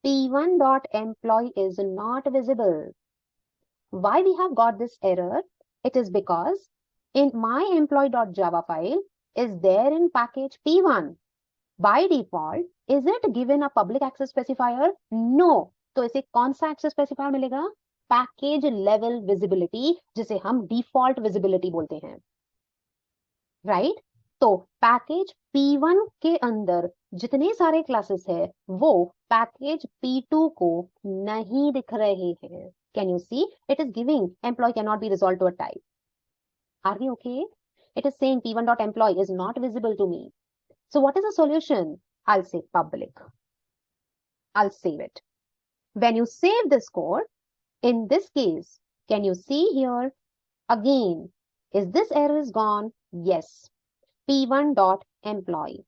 P1.employee is not visible. Why we have got this error? It is because in my employee.java file is there in package P1. By default, is it given a public access specifier? No. तो इसे कौन सा access specifier मिलेगा? Package level visibility, जिसे हम default visibility बोलते हैं. Right? तो पैकेज P1 के अंदर जितने सारे क्लासेस है वो पैकेज P2 को नहीं दिख रहे हैं. Can you see? It is giving employee cannot be resolved to a type. Are we okay? It is saying P1.employee is not visible to me. So what is the solution? I'll say public. I'll save it. When you save this code, in this case, can you see here? Again, is this error is gone? Yes. P1.employee.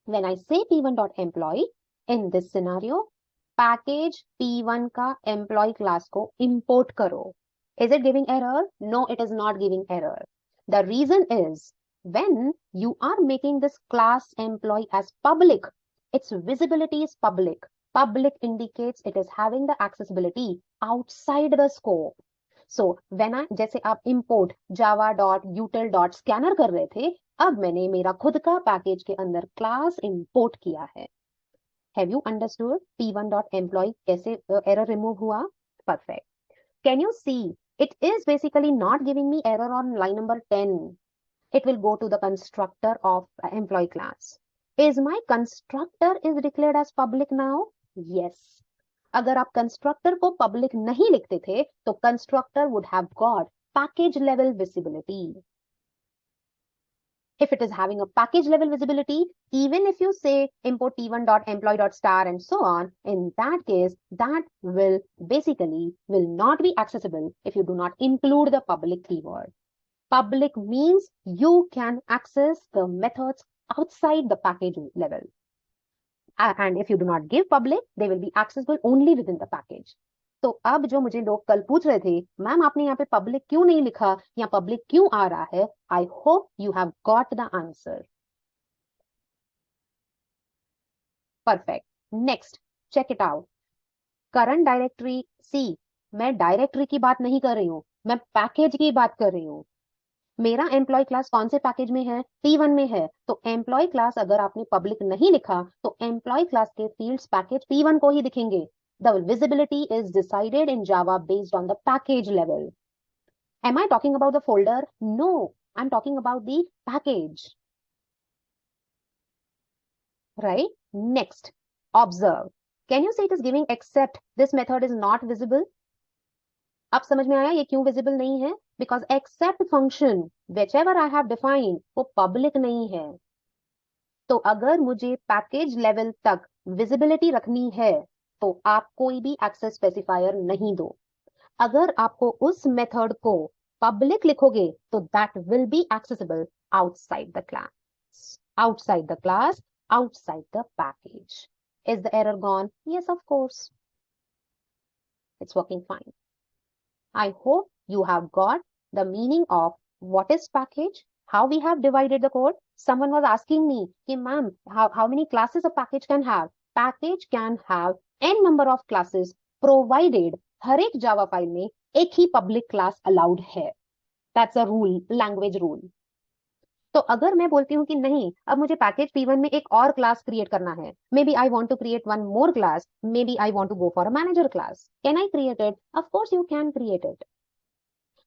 When I say P1.employee, in this scenario, package P1 का employee class को import करो. Is it giving error? No, it is not giving error. The reason is, when you are making this class employee as public, its visibility is public. Public indicates it is having the accessibility outside the scope. So when I जैसे आप import java.util.scanner कर रहे थे, अब मैंने मेरा खुद का पैकेज के अंदर क्लास इंपोर्ट किया है. Have you understood? P1.employee कैसे error remove हुआ? Perfect. Can you see? It is basically not giving me error on line number 10. It will go to the constructor of employee class. Is my constructor is declared as public now? Yes. अगर आप constructor को public नहीं लिखते थे, तो constructor would have got package level visibility. If it is having a package level visibility, even if you say import p1.employee.star and so on, in that case, that will basically will not be accessible if you do not include the public keyword. Public means you can access the methods outside the package level. And if you do not give public, they will be accessible only within the package. तो अब जो मुझे लोग कल पूछ रहे थे, ma'am आपने यहाँ पे पब्लिक क्यों नहीं लिखा या पब्लिक क्यों आ रहा है, I hope you have got the answer. Perfect. Next, check it out. Current directory C. मैं डायरेक्टरी की बात नहीं कर रही हूँ, मैं पैकेज की बात कर रही हूँ. मेरा एम्प्लॉय क्लास कौन से पैकेज में है? P1 में है. तो एम्प्लॉय क्लास अगर आपने पब्लिक नहीं लिखा तो एम्प्लॉय क्लास के फील्ड्स पैकेज P1 को ही दिखेंगे. The visibility is decided in Java based on the package level. Am I talking about the folder? No, I'm talking about the package. Right? Next, observe. Can you see it is giving except this method is not visible? अब समझ में आया ये क्यों visible नहीं है? Because except function, whichever I have defined, वो public नहीं है. तो अगर मुझे पैकेज लेवल तक visibility रखनी है, तो आप कोई भी एक्सेस स्पेसिफायर नहीं दो. अगर आपको उस मेथड को पब्लिक लिखोगे तो that will be accessible outside the class, outside the class, outside the package. Is the error gone? Yes, of course. It's working fine. I hope you have got the meaning of what is package, how we have divided the code. Someone was asking me, कि ma'am, how many classes a package can have? Package can have n number of classes provided हर एक Java file में एक ही public class allowed है. That's a rule, language rule. तो अगर मैं बोलती हूँ कि नहीं, अब मुझे पैकेज P1 में एक और क्लास क्रिएट करना है, may be I want to create one more class, may be I want to go for a manager class, can I create it? Of course you can create it,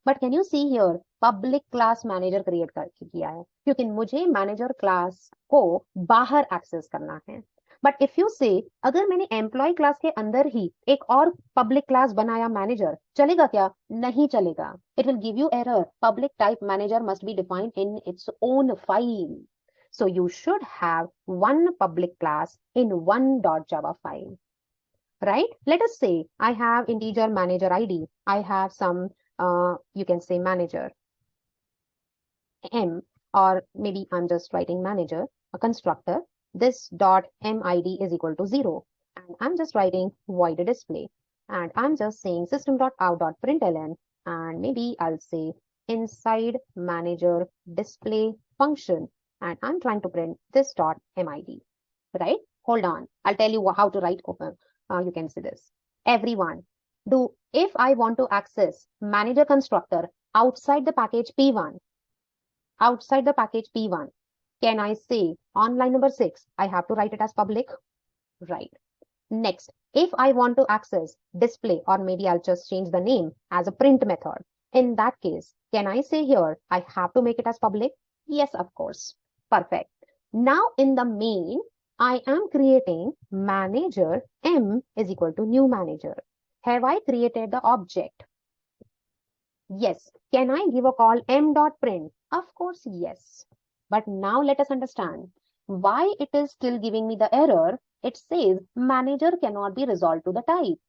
but can you see here public class manager create करके किया है, क्योंकि मुझे manager class को बाहर access करना है. But if you से अगर मैंने एम्प्लॉय क्लास के अंदर ही एक और पब्लिक क्लास बनाया मैनेजर, चलेगा क्या? नहीं चलेगा. It will give you error. Public type manager must be defined in its own file. So you should have one public class in one .java file, right? Let us say I have integer manager ID. I have some, you can say manager M, or maybe I'm just writing manager, a constructor. This dot mid is equal to 0. And I'm just writing void display. And I'm just saying system.out.println. And maybe I'll say inside manager display function. And I'm trying to print this dot mid, right? Hold on. I'll tell you how to write open. You can see this. Everyone, if I want to access manager constructor outside the package P1, can I say on line number 6, I have to write it as public? Right. Next, if I want to access display, or maybe I'll just change the name as a print method. In that case, can I say here, I have to make it as public? Yes, of course. Perfect. Now in the main, I am creating manager M is equal to new manager. Have I created the object? Yes. Can I give a call m.print? Of course, yes. But now let us understand why it is still giving me the error. It says manager cannot be resolved to the type.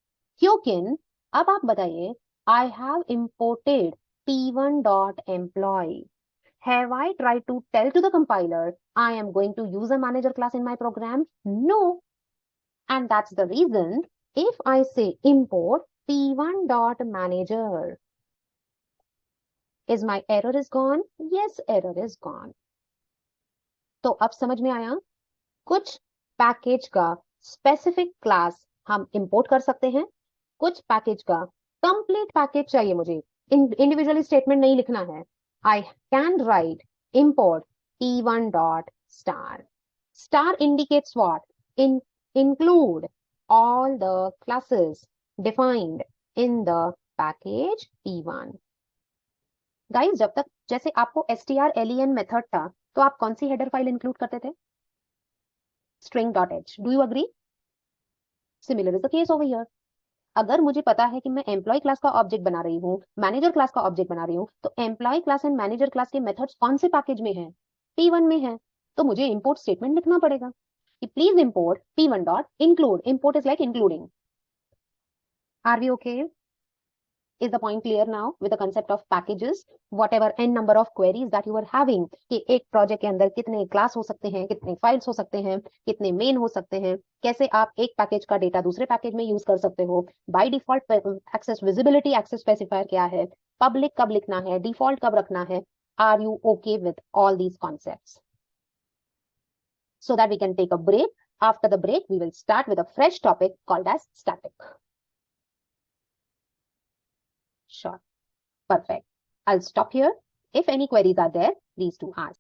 क्योंकि अब आप बताइए, I have imported p1.employee. Have I tried to tell to the compiler I am going to use a manager class in my program? No. And that's the reason if I say import p1.manager, is my error is gone? Yes, error is gone. तो अब समझ में आया, कुछ package का specific class हम import कर सकते हैं, कुछ पैकेज का कंप्लीट पैकेज चाहिए मुझे, इंडिविजुअली स्टेटमेंट नहीं लिखना है. I can write import p1.star. Star indicates what? Include all the classes defined in the package p1. Guys, जब तक जैसे आपको strlen मेथड था, तो आप कौन सी हेडर फाइल इंक्लूड करते थे? string.h. Do you agree? Similar is the case over here. अगर मुझे पता है कि मैं एम्प्लॉय क्लास का ऑब्जेक्ट बना रही हूँ, मैनेजर क्लास का ऑब्जेक्ट बना रही हूँ, तो employee class and manager class के मेथड्स कौन से पैकेज में है? P1 में है. तो मुझे इंपोर्ट स्टेटमेंट लिखना पड़ेगा कि please import p1.include. Import is like including. Are we okay? Is the point clear now with the concept of packages? Whatever n number of queries that you are having, कि एक project के अंदर कितने class हो सकते हैं, कितने files हो सकते हैं, कितने मेन हो सकते हैं, कैसे आप एक पैकेज का डेटा दूसरे पैकेज में यूज कर सकते हो, by default access visibility access specifier क्या है, पब्लिक कब लिखना है, डिफॉल्ट कब रखना है. Are you okay with all these concepts? So that we can take a break. After the break, we will start with a fresh topic called as static. Sure. Perfect. I'll stop here. If any queries are there, please do ask.